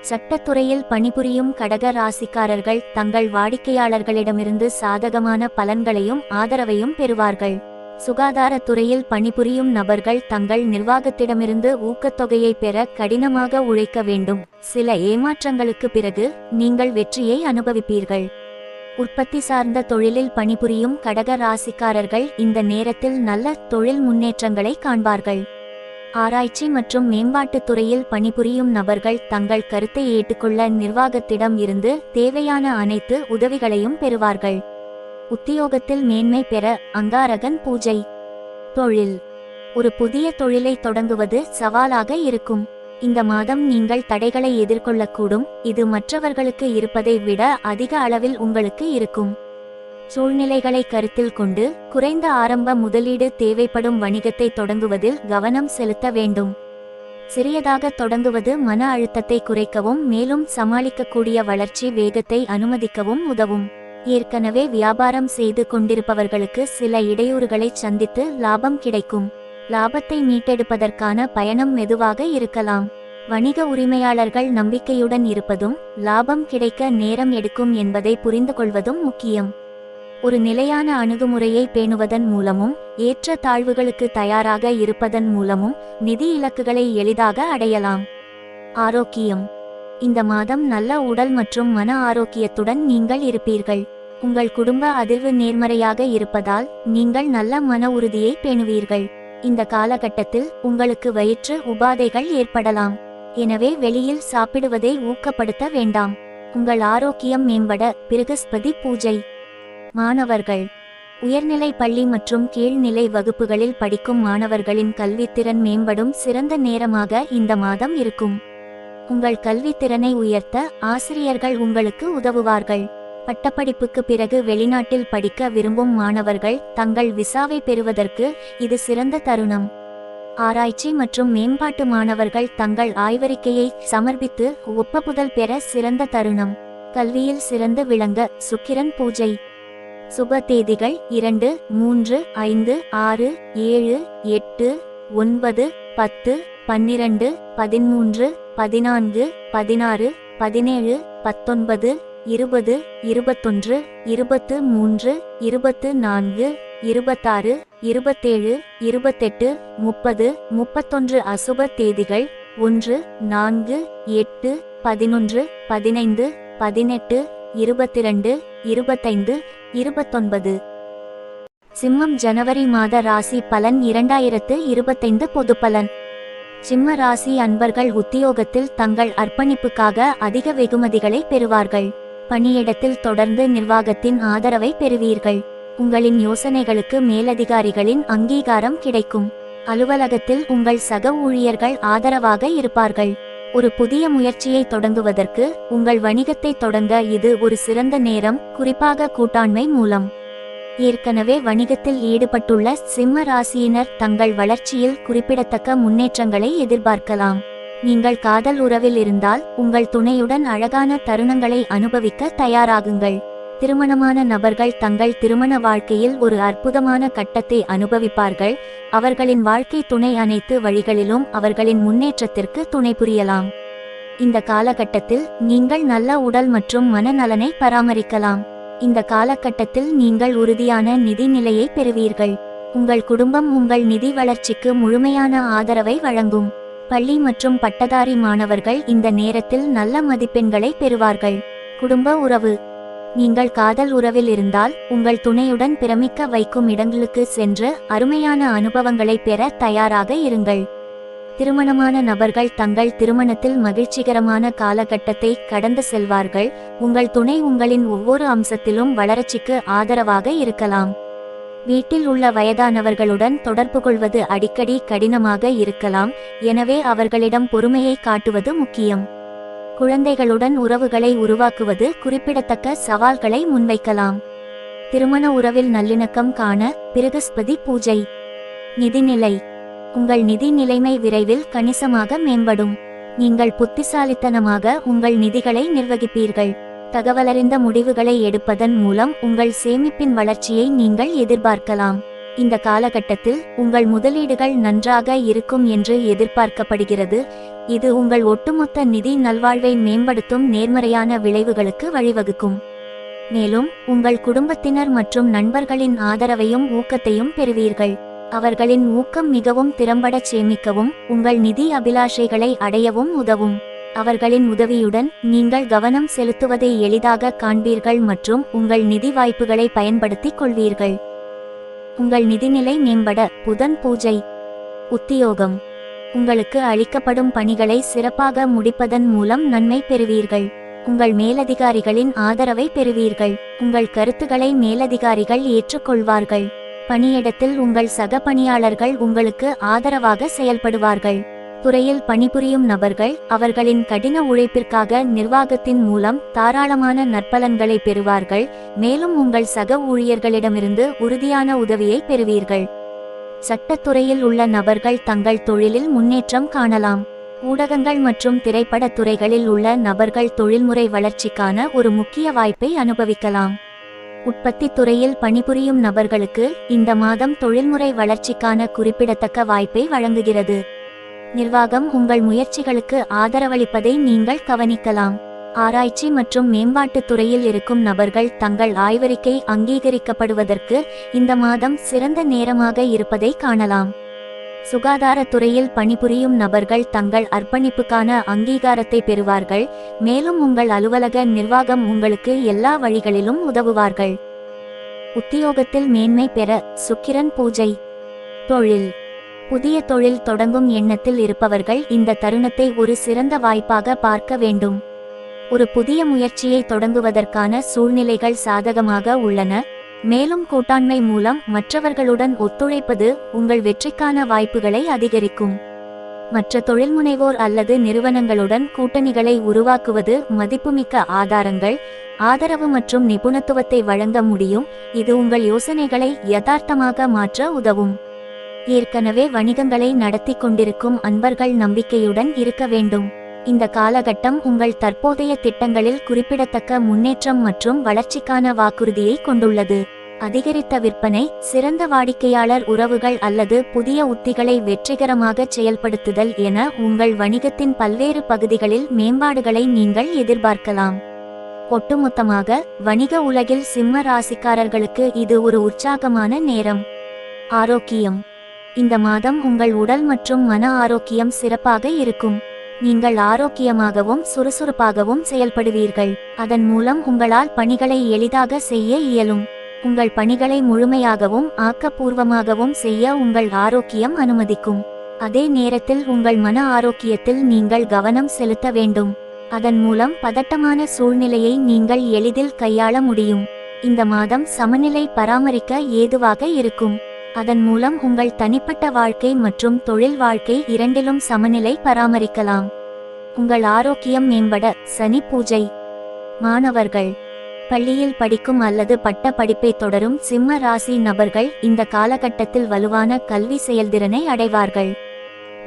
சட்டத்துறையில் பணிபுரியும் கடக ராசிக்காரர்கள் தங்கள் வாடிக்கையாளர்களிடமிருந்து சாதகமான பலன்களையும் ஆதரவையும் பெறுவார்கள். சுகாதாரத்துறையில் பணிபுரியும் நபர்கள் தங்கள் நிர்வாகத்திடமிருந்து ஊக்கத்தொகையை பெற கடினமாக உழைக்க வேண்டும். சில ஏமாற்றங்களுக்கு பிறகு நீங்கள் வெற்றியை அனுபவிப்பீர்கள். உற்பத்தி சார்ந்த தொழிலில் பணிபுரியும் கடக ராசிக்காரர்கள் இந்த நேரத்தில் நல்ல தொழில் முன்னேற்றங்களை காண்பார்கள். ஆராய்ச்சி மற்றும் மேம்பாட்டுத் துறையில் பணிபுரியும் நபர்கள் தங்கள் கருத்தை ஏற்றுக்கொள்ள நிர்வாகத்திடம் இருந்து தேவையான அனைத்து உதவிகளையும் பெறுவார்கள். உத்தியோகத்தில் மேன்மை பெற அங்காரகன் பூஜை. தொழில். ஒரு புதிய தொழிலை தொடங்குவது சவாலாக இருக்கும். இந்த மாதம் நீங்கள் தடைகளை எதிர்கொள்ளக்கூடும். இது மற்றவர்களுக்கு இருப்பதை விட அதிக அளவில் உங்களுக்கு இருக்கும். சூழ்நிலைகளை கருத்தில் கொண்டு குறைந்த ஆரம்ப முதலீடு தேவைப்படும் வணிகத்தை தொடங்குவதில் கவனம் செலுத்த வேண்டும். சிறியதாக தொடங்குவது மன அழுத்தத்தை குறைக்கவும் மேலும் சமாளிக்கக்கூடிய வளர்ச்சி வேகத்தை அனுமதிக்கவும் உதவும். ஏற்கனவே வியாபாரம் செய்து கொண்டிருப்பவர்களுக்கு சில இடையூறுகளை சந்தித்து லாபம் கிடைக்கும். லாபத்தை மீட்டெடுப்பதற்கான பயணம் மெதுவாக இருக்கலாம். வணிக உரிமையாளர்கள் நம்பிக்கையுடன் இருப்பதும் லாபம் கிடைக்க நேரம் எடுக்கும் என்பதை புரிந்து கொள்வதும் முக்கியம். ஒரு நிலையான அணுகுமுறையை பேணுவதன் மூலமும் ஏற்ற தாழ்வுகளுக்கு தயாராக இருப்பதன் மூலமும் நிதி இலக்குகளை எளிதாக அடையலாம். ஆரோக்கியம். இந்த மாதம் நல்ல உடல் மற்றும் மன ஆரோக்கியத்துடன் நீங்கள் இருப்பீர்கள். உங்கள் குடும்ப அதிர்வு நேர்மறையாக இருப்பதால் நீங்கள் நல்ல மன உறுதியை பேணுவீர்கள். இந்த காலகட்டத்தில் உங்களுக்கு வயிற்று உபாதைகள் ஏற்படலாம். எனவே வெளியில் சாப்பிடுவதை ஊக்கப்படுத்த வேண்டாம். உங்கள் ஆரோக்கியம் மேம்பட பிருகஸ்பதி பூஜை. மாணவர்கள். உயர்நிலை பள்ளி மற்றும் கீழ்நிலை வகுப்புகளில் படிக்கும் மாணவர்களின் கல்வித்திறன் மேம்படும் சிறந்த நேரமாக இந்த மாதம் இருக்கும். உங்கள் கல்வித்திறனை உயர்த்த ஆசிரியர்கள் உங்களுக்கு உதவுவார்கள். பட்டப்படிப்புக்கு பிறகு வெளிநாட்டில் படிக்க விரும்பும் மாணவர்கள் தங்கள் விசாவை பெறுவதற்கு இது சிறந்த தருணம். ஆராய்ச்சி மற்றும் மேம்பாட்டு மாணவர்கள் தங்கள் ஆய்வறிக்கையை சமர்ப்பித்து ஒப்புதல் பெற சிறந்த தருணம். கல்வியில் சிறந்து விளங்க சுக்கிரன் பூஜை. சுப தேதிகள் 2, 3, 5, 6, 7, 8, 9, 10, 12, 13, 14, 16, 17, 19, 20, 21, 23, 24, 26, 27, 28, 30, 31 அசுப தேதிகள் 1, 4, 8, 11, 15, 18, 22, 25, 29. சிம்மம். ஜனவரி மாத ராசி பலன் 2025 பொதுப்பலன். சிம்ம ராசி அன்பர்கள் உத்தியோகத்தில் தங்கள் அர்ப்பணிப்புக்காக அதிக வெகுமதிகளை பெறுவார்கள். பணியிடத்தில் தொடர்ந்து நிர்வாகத்தின் ஆதரவை பெறுவீர்கள். உங்களின் யோசனைகளுக்கு மேலதிகாரிகளின் அங்கீகாரம் கிடைக்கும். அலுவலகத்தில் உங்கள் சக ஊழியர்கள் ஆதரவாக இருப்பார்கள். ஒரு புதிய முயற்சியை தொடங்குவதற்கு உங்கள் வணிகத்தை தொடங்க இது ஒரு சிறந்த நேரம், குறிப்பாக கூட்டாண்மை மூலம். ஏற்கனவே வணிகத்தில் ஈடுபட்டுள்ள சிம்ம ராசியினர் தங்கள் வளர்ச்சியில் குறிப்பிடத்தக்க முன்னேற்றங்களை எதிர்பார்க்கலாம். நீங்கள் காதல் உறவில் இருந்தால் உங்கள் துணையுடன் அழகான தருணங்களை அனுபவிக்க தயாராகுங்கள். திருமணமான நபர்கள் தங்கள் திருமண வாழ்க்கையில் ஒரு அற்புதமான கட்டத்தை அனுபவிப்பார்கள். அவர்களின் வாழ்க்கை துணை அனைத்து வழிகளிலும் அவர்களின் முன்னேற்றத்திற்கு துணை புரியலாம். இந்த காலகட்டத்தில் நீங்கள் நல்ல உடல் மற்றும் மனநலனை பராமரிக்கலாம். இந்த காலகட்டத்தில் நீங்கள் உறுதியான நிதி நிலையை பெறுவீர்கள். உங்கள் குடும்பம் உங்கள் நிதி வளர்ச்சிக்கு முழுமையான ஆதரவை வழங்கும். பள்ளி மற்றும் பட்டதாரி மாணவர்கள் இந்த நேரத்தில் நல்ல மதிப்பெண்களை பெறுவார்கள். குடும்ப உறவு. நீங்கள் காதல் உறவில் இருந்தால் உங்கள் துணையுடன் பிரமிக்க வைக்கும் இடங்களுக்கு சென்று அருமையான அனுபவங்களை பெற தயாராக இருங்கள். திருமணமான நபர்கள் தங்கள் திருமணத்தில் மகிழ்ச்சிகரமான காலகட்டத்தை கடந்து செல்வார்கள். உங்கள் துணை உங்களின் ஒவ்வொரு அம்சத்திலும் வளர்ச்சிக்கு ஆதரவாக இருக்கலாம். வீட்டில் உள்ள வயதானவர்களுடன் தொடர்பு கொள்வது அடிக்கடி கடினமாக இருக்கலாம். எனவே அவர்களிடம் பொறுமையை காட்டுவது முக்கியம். குழந்தைகளுடன் உறவுகளை உருவாக்குவது குறிப்பிடத்தக்க சவால்களை முன்வைக்கலாம். திருமண உறவில் நல்லிணக்கம் காண பிருகஸ்பதி பூஜை. நிதிநிலை. உங்கள் நிதி நிலைமை விரைவில் கணிசமாக மேம்படும். நீங்கள் புத்திசாலித்தனமாக உங்கள் நிதிகளை நிர்வகிப்பீர்கள். தகவலறிந்த முடிவுகளை எடுப்பதன் மூலம் உங்கள் சேமிப்பின் வளர்ச்சியை நீங்கள் எதிர்பார்க்கலாம். இந்த காலகட்டத்தில் உங்கள் முதலீடுகள் நன்றாக இருக்கும் என்று எதிர்பார்க்கப்படுகிறது. இது உங்கள் ஒட்டுமொத்த நிதி நல்வாழ்வை மேம்படுத்தும் நேர்மறையான விளைவுகளுக்கு வழிவகுக்கும். மேலும் உங்கள் குடும்பத்தினர் மற்றும் நண்பர்களின் ஆதரவையும் ஊக்கத்தையும் பெறுவீர்கள். அவர்களின் ஊக்கம் மிகவும் திறம்பட சேமிக்கவும் உங்கள் நிதி அபிலாஷைகளை அடையவும் உதவும். அவர்களின் உதவியுடன் நீங்கள் கவனம் செலுத்துவதை எளிதாக காண்பீர்கள் மற்றும் உங்கள் நிதி வாய்ப்புகளை பயன்படுத்திக் கொள்வீர்கள். உங்கள் நிதிநிலை மேம்பட புதன் பூஜை. உத்தியோகம். உங்களுக்கு அளிக்கப்படும் பணிகளை சிறப்பாக முடிப்பதன் மூலம் நன்மை பெறுவீர்கள். உங்கள் மேலதிகாரிகளின் ஆதரவை பெறுவீர்கள். உங்கள் கருத்துக்களை மேலதிகாரிகள் ஏற்றுக்கொள்வார்கள். பணியிடத்தில் உங்கள் சக பணியாளர்கள் உங்களுக்கு ஆதரவாக செயல்படுவார்கள். துறையில் பணிபுரியும் நபர்கள் அவர்களின் கடின உழைப்பிற்காக நிர்வாகத்தின் மூலம் தாராளமான நற்பலன்களை பெறுவார்கள். மேலும் உங்கள் சக ஊழியர்களிடமிருந்து உறுதியான உதவியை பெறுவீர்கள். சட்டத்துறையில் உள்ள நபர்கள் தங்கள் தொழிலில் முன்னேற்றம் காணலாம். ஊடகங்கள் மற்றும் திரைப்பட துறைகளில் உள்ள நபர்கள் தொழில்முறை வளர்ச்சிக்கான ஒரு முக்கிய வாய்ப்பை அனுபவிக்கலாம். உற்பத்தி துறையில் பணிபுரியும் நபர்களுக்கு இந்த மாதம் தொழில்முறை வளர்ச்சிக்கான குறிப்பிடத்தக்க வாய்ப்பை வழங்குகிறது. நிர்வாகம் உங்கள் முயற்சிகளுக்கு ஆதரவளிப்பதை நீங்கள் கவனிக்கலாம். ஆராய்ச்சி மற்றும் மேம்பாட்டுத் துறையில் இருக்கும் நபர்கள் தங்கள் ஆய்வறிக்கை அங்கீகரிக்கப்படுவதற்கு இந்த மாதம் சிறந்த நேரமாக இருப்பதை காணலாம். சுகாதாரத்துறையில் பணிபுரியும் நபர்கள் தங்கள் அர்ப்பணிப்புக்கான அங்கீகாரத்தை பெறுவார்கள், மேலும் உங்கள் அலுவலக நிர்வாகம் உங்களுக்கு எல்லா வழிகளிலும் உதவுவார்கள். உத்தியோகத்தில் மேன்மை பெற சுக்கிரன் பூஜை. தொழில். புதிய தொழில் தொடங்கும் எண்ணத்தில் இருப்பவர்கள் இந்த தருணத்தை ஒரு சிறந்த வாய்ப்பாக பார்க்க வேண்டும். ஒரு புதிய முயற்சியை தொடங்குவதற்கான சூழ்நிலைகள் சாதகமாக உள்ளன, மேலும் கூட்டாண்மை மூலம் மற்றவர்களுடன் ஒத்துழைப்பது உங்கள் வெற்றிக்கான வாய்ப்புகளை அதிகரிக்கும். மற்ற தொழில்முனைவோர் அல்லது நிறுவனங்களுடன் கூட்டணிகளை உருவாக்குவது மதிப்புமிக்க ஆதாரங்கள், ஆதரவு மற்றும் நிபுணத்துவத்தை வழங்க முடியும். இது உங்கள் யோசனைகளை யதார்த்தமாக மாற்ற உதவும். ஏற்கனவே வணிகங்களை நடத்தி கொண்டிருக்கும் அன்பர்கள் நம்பிக்கையுடன் இருக்க வேண்டும். இந்த காலகட்டம் உங்கள் தற்போதைய திட்டங்களில் குறிப்பிடத்தக்க முன்னேற்றம் மற்றும் வளர்ச்சிக்கான வாக்குறுதியை கொண்டுள்ளது. அதிகரித்த விற்பனை, சிறந்த வாடிக்கையாளர் உறவுகள் அல்லது புதிய உத்திகளை வெற்றிகரமாக செயல்படுத்துதல் என உங்கள் வணிகத்தின் பல்வேறு பகுதிகளில் மேம்பாடுகளை நீங்கள் எதிர்பார்க்கலாம். ஒட்டுமொத்தமாக வணிக உலகில் சிம்ம ராசிக்காரர்களுக்கு இது ஒரு உற்சாகமான நேரம். ஆரோக்கியம். இந்த மாதம் உங்கள் உடல் மற்றும் மன ஆரோக்கியம் சிறப்பாக இருக்கும். நீங்கள் ஆரோக்கியமாகவும் சுறுசுறுப்பாகவும் செயல்படுவீர்கள். அதன் மூலம் உங்களால் பணிகளை எளிதாக செய்ய இயலும். உங்கள் பணிகளை முழுமையாகவும் ஆக்கப்பூர்வமாகவும் செய்ய உங்கள் ஆரோக்கியம் அனுமதிக்கும். அதே நேரத்தில் உங்கள் மன ஆரோக்கியத்தில் நீங்கள் கவனம் செலுத்த வேண்டும். அதன் மூலம் பதட்டமான சூழ்நிலையை நீங்கள் எளிதில் கையாள முடியும். இந்த மாதம் சமநிலை பராமரிக்க ஏதுவாக இருக்கும். அதன் மூலம் உங்கள் தனிப்பட்ட வாழ்க்கை மற்றும் தொழில் வாழ்க்கை இரண்டிலும் சமநிலை பராமரிக்கலாம். உங்கள் ஆரோக்கியம் மேம்பட சனி பூஜை. மாணவர்கள். பள்ளியில் படிக்கும் அல்லது பட்ட படிப்பை தொடரும் சிம்ம ராசி நபர்கள் இந்த காலகட்டத்தில் வலுவான கல்வி செயல்திறனை அடைவார்கள்.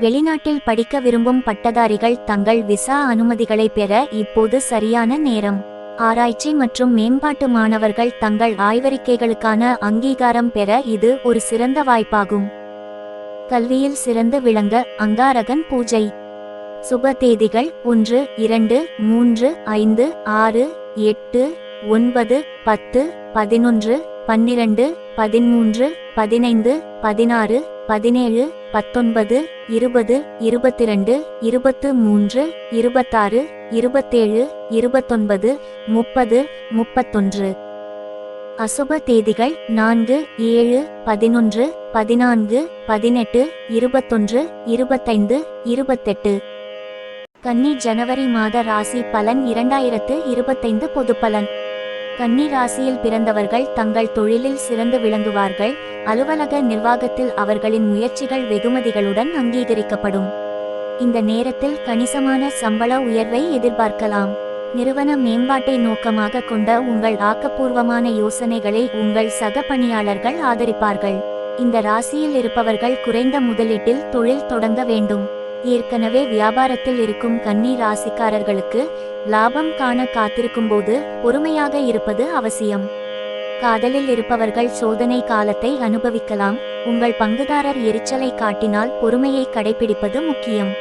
வெளிநாட்டில் படிக்க விரும்பும் பட்டதாரிகள் தங்கள் விசா அனுமதிகளை பெற இப்போது சரியான நேரம். ஆராய்ச்சி மற்றும் மேம்பாட்டு மாணவர்கள் தங்கள் ஆய்வறிக்கைகளுக்கான அங்கீகாரம் பெற இது ஒரு சிறந்த வாய்ப்பாகும். கல்வியில் சிறந்து விளங்க அங்காரகன் பூஜை. சுப தேதிகள் 1, 2, 3, 5, 6, 8, 9, 10, 11, 12, 13, 15, 16, 17, 19, 20, 22, 23, 26, 27, 29, 30, 31. அசுப தேதிகள் 4, 7, 11, 14, 18, 21, 25, 28. கன்னி ஜனவரி மாத ராசி பலன் 2025 பொதுப்பலன். கன்னி ராசியில் பிறந்தவர்கள் தங்கள் தொழிலில் சிறந்து விளங்குவார்கள். அலுவலக நிர்வாகத்தில் அவர்களின் முயற்சிகள் வெகுமதிகளுடன் அங்கீகரிக்கப்படும். இந்த நேரத்தில் கணிசமான சம்பள உயர்வை எதிர்பார்க்கலாம். நிறுவன மேம்பாட்டை நோக்கமாக கொண்ட உங்கள் ஆக்கப்பூர்வமான யோசனைகளை உங்கள் சக பணியாளர்கள் ஆதரிப்பார்கள். இந்த ராசியில் இருப்பவர்கள் குறைந்த முதலீட்டில் தொழில் தொடங்க வேண்டும். ஏற்கனவே வியாபாரத்தில் இருக்கும் கன்னி ராசிக்காரர்களுக்கு லாபம் காண காத்திருக்கும்போது பொறுமையாக இருப்பது அவசியம். காதலில் இருப்பவர்கள் சோதனை காலத்தை அனுபவிக்கலாம். உங்கள் பங்குதாரர் எரிச்சலை காட்டினால் பொறுமையை கடைபிடிப்பது முக்கியம்.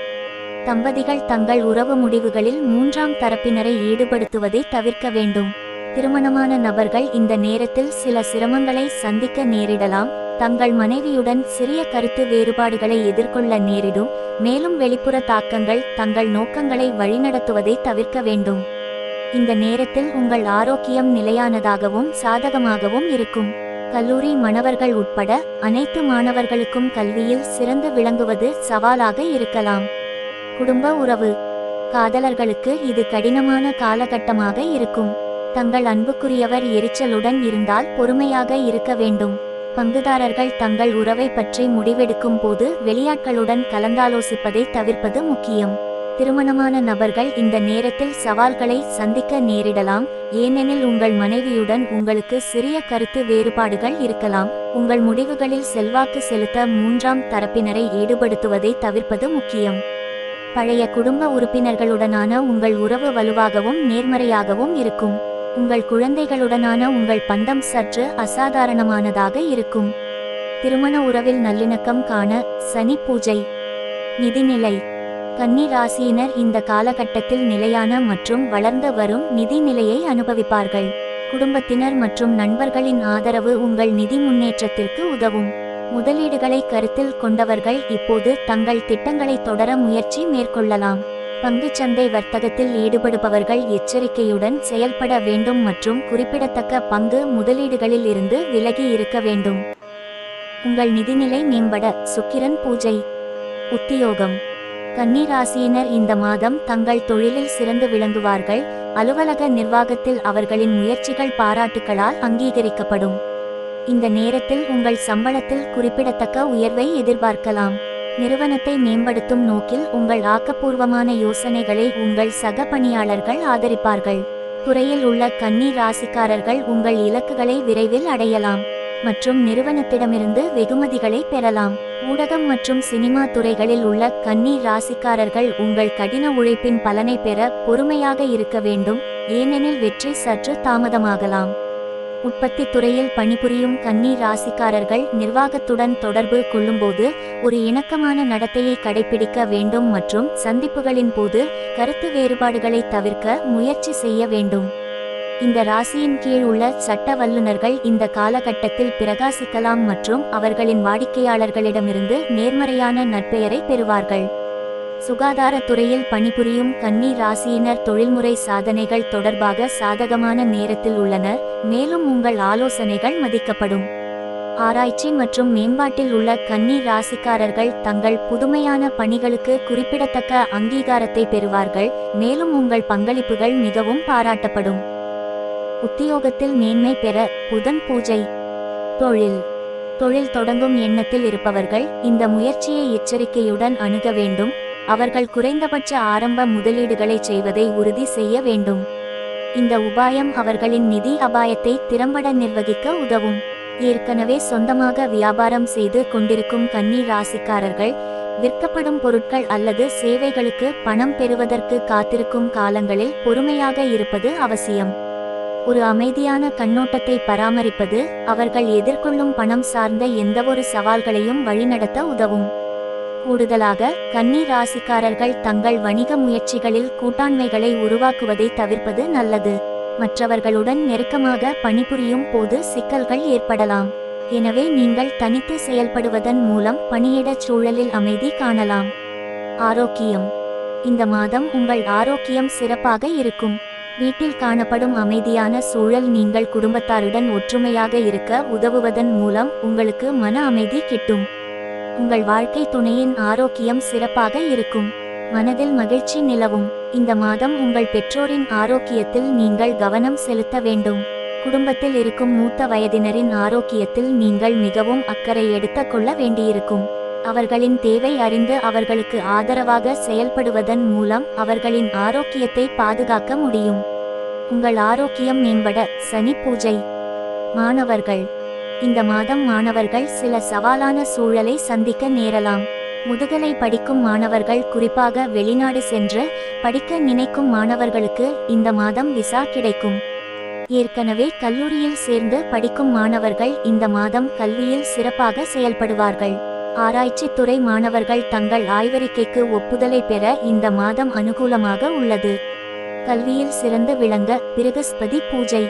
தம்பதிகள் தங்கள் உறவு முடிவுகளில் மூன்றாம் தரப்பினரை ஈடுபடுத்துவதை தவிர்க்க வேண்டும். திருமணமான நபர்கள் இந்த நேரத்தில் சில சிரமங்களை சந்திக்க நேரிடலாம். தங்கள் மனைவியுடன் சிறிய கருத்து வேறுபாடுகளை எதிர்கொள்ள நேரிடும். மேலும் வெளிப்புற தாக்கங்கள் தங்கள் நோக்கங்களை வழிநடத்துவதை தவிர்க்க வேண்டும். இந்த நேரத்தில் உங்கள் ஆரோக்கியம் நிலையானதாகவும் சாதகமாகவும் இருக்கும். கல்லூரி மாணவர்கள் உட்பட அனைத்து மாணவர்களுக்கும் கல்வியில் சிறந்து விளங்குவது சவாலாக இருக்கலாம். குடும்ப உறவு. காதலர்களுக்கு இது கடினமான காலகட்டமாக இருக்கும். தங்கள் அன்புக்குரியவர் எரிச்சலுடன் இருந்தால் பொறுமையாக இருக்க வேண்டும். பங்குதாரர்கள் தங்கள் உறவை பற்றி முடிவெடுக்கும் போது வெளியாட்களுடன் கலந்தாலோசிப்பதை தவிர்ப்பது முக்கியம். திருமணமான நபர்கள் இந்த நேரத்தில் சவால்களை சந்திக்க நேரிடலாம், ஏனெனில் உங்கள் மனைவியுடன் உங்களுக்கு சிறிய கருத்து வேறுபாடுகள் இருக்கலாம். உங்கள் முடிவுகளில் செல்வாக்கு செலுத்த மூன்றாம் தரப்பினரை ஈடுபடுத்துவதை தவிர்ப்பது முக்கியம். பழைய குடும்ப உறுப்பினர்களுடனான உங்கள் உறவு வலுவாகவும் நேர்மறையாகவும் இருக்கும். உங்கள் குழந்தைகளுடனான உங்கள் பந்தம் சற்று அசாதாரணமானதாக இருக்கும். திருமண உறவில் நல்லிணக்கம் காண சனி பூஜை. நிதிநிலை. கன்னி ராசியினர் இந்த காலகட்டத்தில் நிலையான மற்றும் வளர்ந்து வரும் நிதி நிலையை அனுபவிப்பார்கள். குடும்பத்தினர் மற்றும் நண்பர்களின் ஆதரவு உங்கள் நிதி முன்னேற்றத்திற்கு உதவும். முதலீடுகளை கருத்தில் கொண்டவர்கள் இப்போது தங்கள் திட்டங்களை தொடர முயற்சி மேற்கொள்ளலாம். பங்குச்சந்தை வர்த்தகத்தில் ஈடுபடுபவர்கள் எச்சரிக்கையுடன் செயல்பட வேண்டும் மற்றும் குறிப்பிடத்தக்க பங்கு முதலீடுகளில் இருந்து விலகி இருக்க வேண்டும். உங்கள் நிதிநிலை மேம்பட சுக்கிரன் பூஜை. உத்தியோகம். கன்னி ராசியினர் இந்த மாதம் தங்கள் தொழிலில் சிறந்து விளங்குவார்கள். அலுவலக நிர்வாகத்தில் அவர்களின் முயற்சிகள் பாராட்டுகளால் அங்கீகரிக்கப்படும். இந்த நேரத்தில் உங்கள் சம்பளத்தில் குறிப்பிடத்தக்க உயர்வை எதிர்பார்க்கலாம். நிறுவனத்தை மேம்படுத்தும் நோக்கில் உங்கள் ஆக்கப்பூர்வமான யோசனைகளை உங்கள் சக பணியாளர்கள் ஆதரிப்பார்கள். துறையில் உள்ள கன்னி ராசிக்காரர்கள் உங்கள் இலக்குகளை விரைவில் அடையலாம் மற்றும் நிறுவனத்திடமிருந்து வெகுமதிகளை பெறலாம். ஊடகம் மற்றும் சினிமா துறைகளில் உள்ள கன்னி ராசிக்காரர்கள் உங்கள் கடின உழைப்பின் பலனை பெற பொறுமையாக இருக்க வேண்டும், ஏனெனில் வெற்றி சற்று தாமதமாகலாம். உற்பத்தி துறையில் பணிபுரியும் கன்னி ராசிக்காரர்கள் நிர்வாகத்துடன் தொடர்பு கொள்ளும்போது ஒரு இணக்கமான நடத்தையை கடைபிடிக்க வேண்டும் மற்றும் சந்திப்புகளின் போது கருத்து வேறுபாடுகளை தவிர்க்க முயற்சி செய்ய வேண்டும். இந்த ராசியின் கீழ் உள்ள சட்ட வல்லுநர்கள் இந்த காலகட்டத்தில் பிரகாசிக்கலாம் மற்றும் அவர்களின் வாடிக்கையாளர்களிடமிருந்து நேர்மறையான நற்பெயரை பெறுவார்கள். சுகாதாரத்துறையில் பணிபுரியும் கன்னி ராசியினர் தொழில்முறை சாதனைகள் தொடர்பாக சாதகமான நேரத்தில் உள்ளனர், மேலும் உங்கள் ஆலோசனைகள் மதிக்கப்படும். ஆராய்ச்சி மற்றும் மேம்பாட்டில் உள்ள கன்னி ராசிக்காரர்கள் தங்கள் புதுமையான பணிகளுக்கு குறிப்பிடத்தக்க அங்கீகாரத்தை பெறுவார்கள், மேலும் உங்கள் பங்களிப்புகள் மிகவும் பாராட்டப்படும். உத்தியோகத்தில் மேன்மை பெற புதன் பூஜை. தொழில் தொடங்கும் எண்ணத்தில் இருப்பவர்கள் இந்த முயற்சியை எச்சரிக்கையுடன் அணுக வேண்டும். அவர்கள் குறைந்தபட்ச ஆரம்ப முதலீடுகளை செய்வதை உறுதி செய்ய வேண்டும். இந்த உபாயம் அவர்களின் நிதி அபாயத்தை திறம்பட நிர்வகிக்க உதவும். ஏற்கனவே சொந்தமாக வியாபாரம் செய்து கொண்டிருக்கும் கன்னி ராசிக்காரர்கள் விற்கப்படும் பொருட்கள் அல்லது சேவைகளுக்கு பணம் பெறுவதற்கு காத்திருக்கும் காலங்களில் பொறுமையாக இருப்பது அவசியம். ஒரு அமைதியான கண்ணோட்டத்தை பராமரிப்பது அவர்கள் எதிர்கொள்ளும் பணம் சார்ந்த எந்தவொரு சவால்களையும் வழிநடத்த உதவும். கூடுதலாக கன்னி ராசிக்காரர்கள் தங்கள் வணிக முயற்சிகளில் கூட்டாண்மைகளை உருவாக்குவதை தவிர்ப்பது நல்லது. மற்றவர்களுடன் நெருக்கமாக பணிபுரியும் போது சிக்கல்கள் ஏற்படலாம். எனவே நீங்கள் தனித்து செயல்படுவதன் மூலம் பணியிடச் சூழலில் அமைதி காணலாம். ஆரோக்கியம். இந்த மாதம் உங்கள் ஆரோக்கியம் சிறப்பாக இருக்கும். வீட்டில் காணப்படும் அமைதியான சூழல் நீங்கள் குடும்பத்தாருடன் ஒற்றுமையாக இருக்க உதவுவதன் மூலம் உங்களுக்கு மன அமைதி கிட்டும். உங்கள் வாழ்க்கை துணையின் ஆரோக்கியம் சிறப்பாக இருக்கும். மனதில் மகிழ்ச்சி நிலவும். இந்த மாதம் உங்கள் பெற்றோரின் ஆரோக்கியத்தில் நீங்கள் கவனம் செலுத்த வேண்டும். குடும்பத்தில் இருக்கும் மூத்த வயதினரின் ஆரோக்கியத்தில் நீங்கள் மிகவும் அக்கறை எடுத்துக் கொள்ள வேண்டியிருக்கும். அவர்களின் தேவை அறிந்து அவர்களுக்கு ஆதரவாக செயல்படுவதன் மூலம் அவர்களின் ஆரோக்கியத்தை பாதுகாக்க முடியும். உங்கள் ஆரோக்கியம் மேம்பட சனி பூஜை. மாணவர்கள். இந்த மாதம் மாணவர்கள் சில சவாலான சூழலை சந்திக்க நேரலாம். முதுகலை படிக்கும் மாணவர்கள், குறிப்பாக வெளிநாடு சென்று படிக்க நினைக்கும் மாணவர்களுக்கு இந்த மாதம் விசா கிடைக்கும். ஏற்கனவே கல்லூரியில் சேர்ந்து படிக்கும் மாணவர்கள் இந்த மாதம் கல்வியில் சிறப்பாக செயல்படுவார்கள். ஆராய்ச்சி துறை மாணவர்கள் தங்கள் ஆய்வறிக்கைக்கு ஒப்புதலை பெற இந்த மாதம் அனுகூலமாக உள்ளது. கல்வியில் சிறந்து விளங்க பிருகஸ்பதி பூஜை.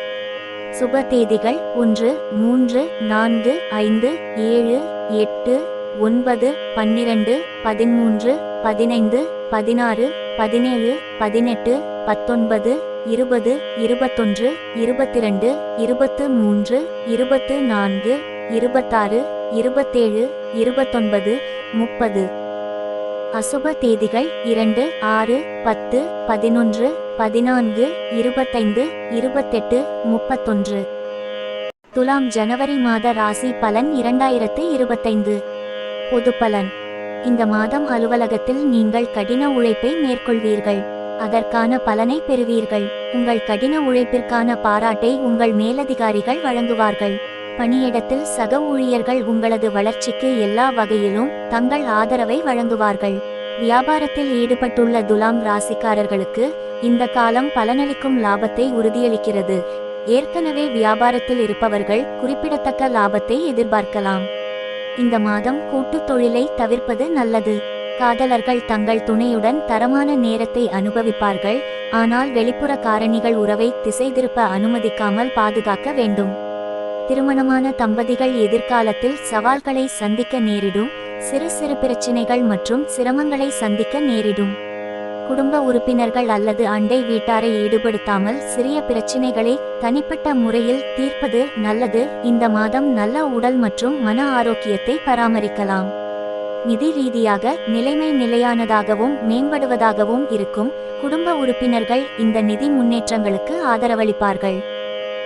சுப தேதிகள் 1, 3, 4, 5, 7, 8, 9, 12, 13, 15, 16, 17, 18, 19, 20, 21, 22, 23, 24, 26, 27, 29, 30. அசுப தேதிகள் 2, 6, 10, 11, 14, 25, 28, 31. துலாம் ஜனவரி மாத ராசி பலன் 2025. பொது பலன். இந்த மாதம் அலுவலகத்தில் நீங்கள் கடின உழைப்பை மேற்கொள்வீர்கள். அதற்கான பலனை பெறுவீர்கள். உங்கள் கடின உழைப்பிற்கான பாராட்டை உங்கள் மேலதிகாரிகள் வழங்குவார்கள். பணியிடத்தில் சக ஊழியர்கள் உங்களது வளர்ச்சிக்கு எல்லா வகையிலும் தங்கள் ஆதரவை வழங்குவார்கள். வியாபாரத்தில் ஈடுபட்டுள்ள துலாம் ராசிக்காரர்களுக்கு இந்த காலம் பலனளிக்கும் லாபத்தை உறுதியளிக்கிறது. ஏற்கனவே வியாபாரத்தில் இருப்பவர்கள் குறிப்பிடத்தக்க லாபத்தை எதிர்பார்க்கலாம். இந்த மாதம் கூட்டுத் தொழிலை தவிர்ப்பது நல்லது. காதலர்கள் தங்கள் துணையுடன் தரமான நேரத்தை அனுபவிப்பார்கள், ஆனால் வெளிப்புற காரணிகள் உறவை திசை திருப்ப அனுமதிக்காமல் பாதுகாக்க வேண்டும். திருமணமான தம்பதிகள் எதிர்காலத்தில் சவால்களை சந்திக்க நேரிடும், சிறு சிறு பிரச்சினைகள் மற்றும் சிரமங்களை சந்திக்க நேரிடும். குடும்ப உறுப்பினர்கள் அல்லது அண்டை வீட்டாரை ஈடுபடுத்தாமல் சிறிய பிரச்சினைகளை தனிப்பட்ட முறையில் தீர்ப்பது நல்லது. இந்த மாதம் நல்ல உடல் மற்றும் மன ஆரோக்கியத்தை பராமரிக்கலாம். நிதி ரீதியாக நிலைமை நிலையானதாகவும் மேம்படுவதாகவும் இருக்கும். குடும்ப உறுப்பினர்கள் இந்த நிதி முன்னேற்றங்களுக்கு ஆதரவளிப்பார்கள்.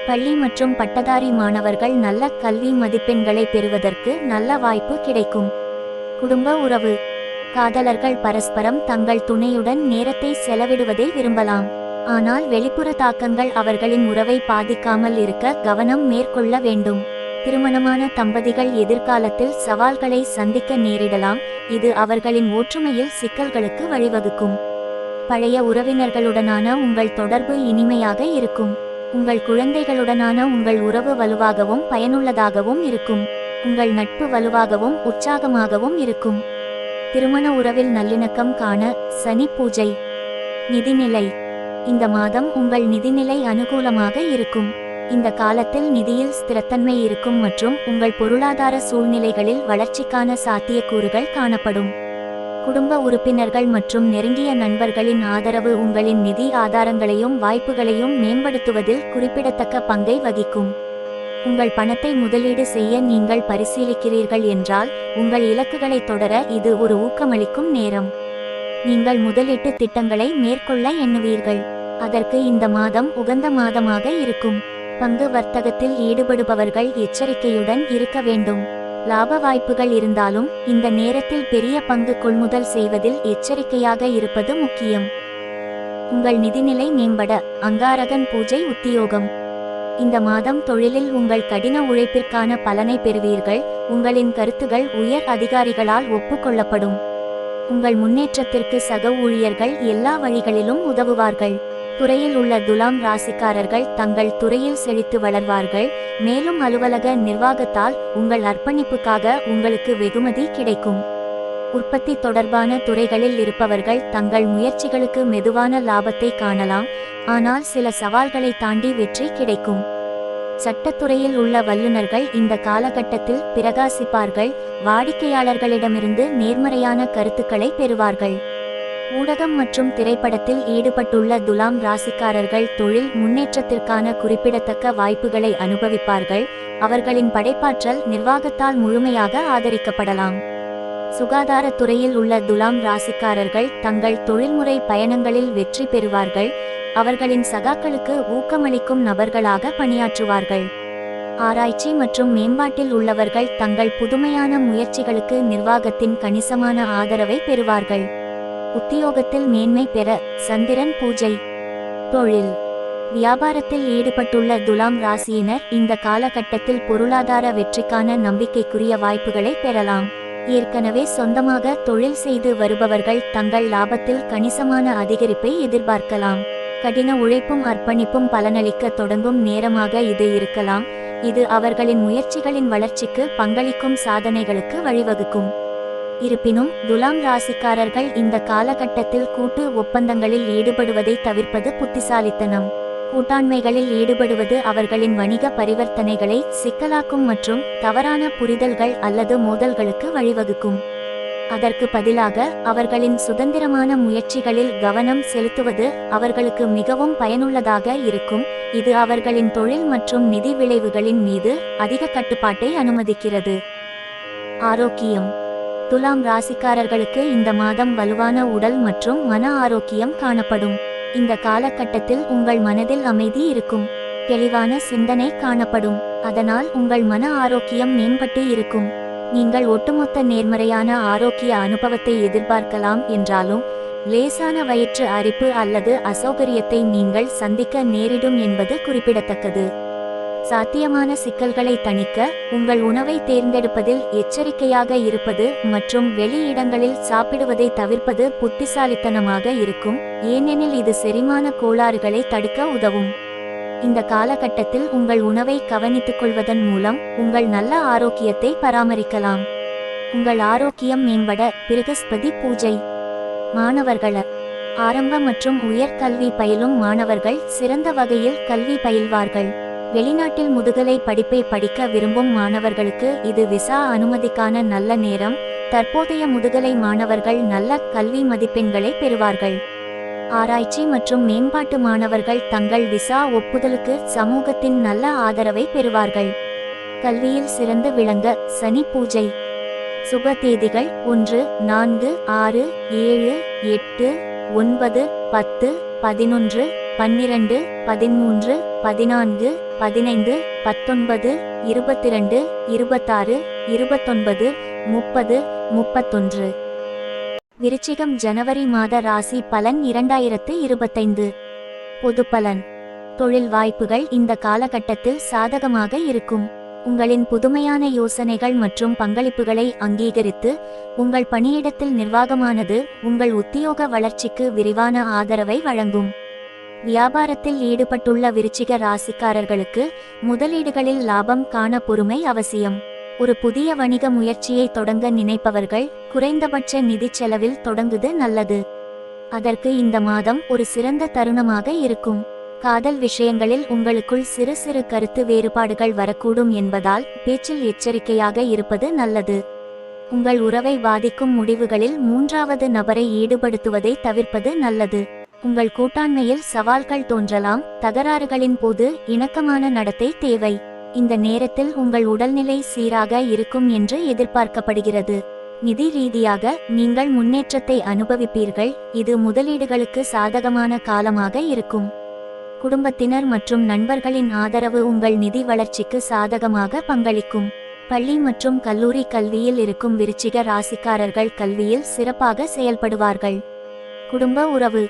பள்ளி மற்றும் பட்டதாரி மாணவர்கள் நல்ல கல்வி மதிப்பெண்களை பெறுவதற்கு நல்ல வாய்ப்பு கிடைக்கும். குடும்ப உறவு. காதலர்கள் பரஸ்பரம் தங்கள் துணையுடன் நேரத்தை செலவிடுவதை விரும்பலாம், ஆனால் வெளிப்புற தாக்கங்கள் அவர்களின் உறவை பாதிக்காமல் இருக்க கவனம் மேற்கொள்ள வேண்டும். திருமணமான தம்பதிகள் எதிர்காலத்தில் சவால்களை சந்திக்க நேரிடலாம், இது அவர்களின் ஒற்றுமையில் சிக்கல்களுக்கு வழிவகுக்கும். பழைய உறவினர்களுடனான உங்கள் தொடர்பு இனிமையாக இருக்கும். உங்கள் குழந்தைகளுடனான உங்கள் உறவு வலுவாகவும் பயனுள்ளதாகவும் இருக்கும். உங்கள் நட்பு வலுவாகவும் உற்சாகமாகவும் இருக்கும். திருமண உறவில் நல்லிணக்கம் காண சனி பூஜை. நிதிநிலை. இந்த மாதம் உங்கள் நிதிநிலை அனுகூலமாக இருக்கும். இந்த காலத்தில் நிதியில் ஸ்திரத்தன்மை இருக்கும் மற்றும் உங்கள் பொருளாதார சூழ்நிலைகளில் வளர்ச்சிக்கான சாத்தியக்கூறுகள் காணப்படும். குடும்ப உறுப்பினர்கள் மற்றும் நெருங்கிய நண்பர்களின் ஆதரவு உங்களின் நிதி ஆதாரங்களையும் வாய்ப்புகளையும் மேம்படுத்துவதில் குறிப்பிடத்தக்க பங்கை வகிக்கும். உங்கள் பணத்தை முதலீடு செய்ய நீங்கள் பரிசீலிக்கிறீர்கள் என்றால் உங்கள் இலக்குகளை தொடர இது ஒரு ஊக்கமளிக்கும் நேரம். நீங்கள் முதலீட்டு திட்டங்களை மேற்கொள்ள எண்ணுவீர்கள், அதற்கு இந்த மாதம் உகந்த மாதமாக இருக்கும். பங்கு வர்த்தகத்தில் ஈடுபடுபவர்கள் எச்சரிக்கையுடன் இருக்க வேண்டும். லாப வாய்ப்புகள் இருந்தாலும் இந்த நேரத்தில் பெரிய பங்கு கொள்முதல் செய்வதில் எச்சரிக்கையாக இருப்பது முக்கியம். உங்கள் நிதிநிலை மேம்பட அங்காரகன் பூஜை. உத்தியோகம். இந்த மாதம் தொழிலில் உங்கள் கடின உழைப்பிற்கான பலனை பெறுவீர்கள். உங்களின் கருத்துகள் உயர் அதிகாரிகளால் ஒப்புக்கொள்ளப்படும். உங்கள் முன்னேற்றத்திற்கு சக ஊழியர்கள் எல்லா வழிகளிலும் உதவுவார்கள். துறையில் உள்ள துலாம் ராசிக்காரர்கள் தங்கள் துறையில் செழித்து வளர்வார்கள், மேலும் அலுவலக நிர்வாகத்தால் உங்கள் அர்ப்பணிப்புக்காக உங்களுக்கு வெகுமதி கிடைக்கும். உற்பத்தி தொடர்பான துறைகளில் இருப்பவர்கள் தங்கள் முயற்சிகளுக்கு மெதுவான லாபத்தை காணலாம், ஆனால் சில சவால்களை தாண்டி வெற்றி கிடைக்கும். சட்டத்துறையில் உள்ள வல்லுநர்கள் இந்த காலகட்டத்தில் பிரகாசிப்பார்கள், வாடிக்கையாளர்களிடமிருந்து நேர்மறையான கருத்துக்களை பெறுவார்கள். ஊடகம் மற்றும் திரைப்படத்தில் ஈடுபட்டுள்ள துலாம் ராசிக்காரர்கள் தொழில் முன்னேற்றத்திற்கான குறிப்பிடத்தக்க வாய்ப்புகளை அனுபவிப்பார்கள். அவர்களின் படைப்பாற்றல் நிர்வாகத்தால் முழுமையாக ஆதரிக்கப்படலாம். சுகாதார துறையில் உள்ள துலாம் ராசிக்காரர்கள் தங்கள் தொழில்முறை பயணங்களில் வெற்றி பெறுவார்கள். அவர்களின் சகாக்களுக்கு ஊக்கமளிக்கும் நபர்களாக பணியாற்றுவார்கள். ஆராய்ச்சி மற்றும் மேம்பாட்டில் உள்ளவர்கள் தங்கள் புதுமையான முயற்சிகளுக்கு நிர்வாகத்தின் கணிசமான ஆதரவை பெறுவார்கள். உத்தியோகத்தில் மேன்மை பெற சந்திரன் பூஜை. தொழில் வியாபாரத்தில் ஈடுபட்டுள்ள துலாம் ராசியினர் இந்த காலகட்டத்தில் பொருளாதார வெற்றிக்கான நம்பிக்கைக்குரிய வாய்ப்புகளை பெறலாம். ஏற்கனவே சொந்தமாக தொழில் செய்து வருபவர்கள் தங்கள் லாபத்தில் கணிசமான அதிகரிப்பை எதிர்பார்க்கலாம். கடின உழைப்பும் அர்ப்பணிப்பும் பலனளிக்க தொடங்கும் நேரமாக இது இருக்கலாம். இது அவர்களின் முயற்சிகளின் வளர்ச்சிக்கு பங்களிக்கும் சாதனைகளுக்கு வழிவகுக்கும். இருப்பினும் துலாம் ராசிக்காரர்கள் இந்த காலகட்டத்தில் கூட்டு ஒப்பந்தங்களில் ஈடுபடுவதை தவிர்ப்பது புத்திசாலித்தனம். கூட்டாண்மைகளில் ஈடுபடுவது அவர்களின் வணிக பரிவர்த்தனைகளை சிக்கலாக்கும் மற்றும் தவறான புரிதல்கள் அல்லது மோதல்களுக்கு வழிவகுக்கும். அதற்கு பதிலாக அவர்களின் சுதந்திரமான முயற்சிகளில் கவனம் செலுத்துவது அவர்களுக்கு மிகவும் பயனுள்ளதாக இருக்கும். இது அவர்களின் தொழில் மற்றும் நிதி விளைவுகளின் மீது அதிக கட்டுப்பாட்டை அனுமதிக்கிறது. ஆரோக்கியம். துலாம் ராசிக்காரர்களுக்கு இந்த மாதம் வலுவான உடல் மற்றும் மன ஆரோக்கியம் காணப்படும். இந்த காலகட்டத்தில் உங்கள் மனதில் அமைதி இருக்கும், தெளிவான சிந்தனை காணப்படும், அதனால் உங்கள் மன ஆரோக்கியம் மேம்பட்டு இருக்கும். நீங்கள் ஒட்டுமொத்த நேர்மறையான ஆரோக்கிய அனுபவத்தை எதிர்பார்க்கலாம் என்றாலும் லேசான வயிற்று அரிப்பு அல்லது அசௌகரியத்தை நீங்கள் சந்திக்க நேரிடும் என்பது குறிப்பிடத்தக்கது. சாத்தியமான சிக்கல்களை தணிக்க உங்கள் உணவை தேர்ந்தெடுப்பதில் எச்சரிக்கையாக இருப்பது மற்றும் வெளி இடங்களில் சாப்பிடுவதை தவிர்ப்பது புத்திசாலித்தனமாக இருக்கும், ஏனெனில் இது செரிமான கோளாறுகளை தடுக்க உதவும். இந்த காலகட்டத்தில் உங்கள் உணவை கவனித்துக் கொள்வதன் மூலம் உங்கள் நல்ல ஆரோக்கியத்தை பராமரிக்கலாம். உங்கள் ஆரோக்கியம் மேம்பட பிருகஸ்பதி பூஜை. மாணவர்கள ஆரம்ப மற்றும் உயர் கல்வி பயிலும் மாணவர்கள் சிறந்த வகையில் கல்வி பயில்வார்கள். வெளிநாட்டில் முதுகலை படிப்பை படிக்க விரும்பும் மாணவர்களுக்கு இது விசா அனுமதிக்கான நல்ல நேரம். தற்போதைய முதுகலை மாணவர்கள் நல்ல கல்வி மதிப்பெண்களை பெறுவார்கள். ஆராய்ச்சி மற்றும் மேம்பாட்டு மாணவர்கள் தங்கள் விசா ஒப்புதலுக்கு சமூகத்தின் நல்ல ஆதரவை பெறுவார்கள். கல்வியில் சிறந்து விளங்க சனி பூஜை. சுப தேதிகள் 1, 4, 6, 7, 8, 9, 10, 11, 12, 13, 14, 15, 19, 22, 26, 29, 30, 31. விருச்சிகம் ஜனவரி மாத ராசி பலன் 2025. பொது பலன். தொழில் வாய்ப்புகள் இந்த காலகட்டத்தில் சாதகமாக இருக்கும். உங்களின் புதுமையான யோசனைகள் மற்றும் பங்களிப்புகளை அங்கீகரித்து உங்கள் பணியிடத்தில் நிர்வாகமானது உங்கள் உத்தியோக வளர்ச்சிக்கு விரிவான ஆதரவை வழங்கும். வியாபாரத்தில் ஈடுபட்டுள்ள விருச்சிக ராசிக்காரர்களுக்கு முதலீடுகளில் லாபம் காண பொறுமை அவசியம். ஒரு புதிய வணிக முயற்சியை தொடங்க நினைப்பவர்கள் குறைந்தபட்ச நிதி செலவில் தொடங்குவது நல்லது. அதற்கு இந்த மாதம் ஒரு சிறந்த தருணமாக இருக்கும். காதல் விஷயங்களில் உங்களுக்குள் சிறு சிறு கருத்து வேறுபாடுகள் வரக்கூடும் என்பதால் பேச்சில் எச்சரிக்கையாக இருப்பது நல்லது. உங்கள் உறவை பாதிக்கும் முடிவுகளில் மூன்றாவது நபரை ஈடுபடுத்துவதை தவிர்ப்பது நல்லது. உங்கள் கூட்டாண்மையில் சவால்கள் தோன்றலாம். தகராறுகளின் போது இணக்கமான நடத்தை தேவை. இந்த நேரத்தில் உங்கள் உடல்நிலை சீராக இருக்கும் என்று எதிர்பார்க்கப்படுகிறது. நிதி ரீதியாக நீங்கள் முன்னேற்றத்தை அனுபவிப்பீர்கள். இது முதலீடுகளுக்கு சாதகமான காலமாக இருக்கும். குடும்பத்தினர் மற்றும் நண்பர்களின் ஆதரவு உங்கள் நிதி வளர்ச்சிக்கு சாதகமாக பங்களிக்கும். பள்ளி மற்றும் கல்லூரி கல்வியில் இருக்கும் விருச்சிக ராசிக்காரர்கள் கல்வியில் சிறப்பாக செயல்படுவார்கள். குடும்ப உறவு.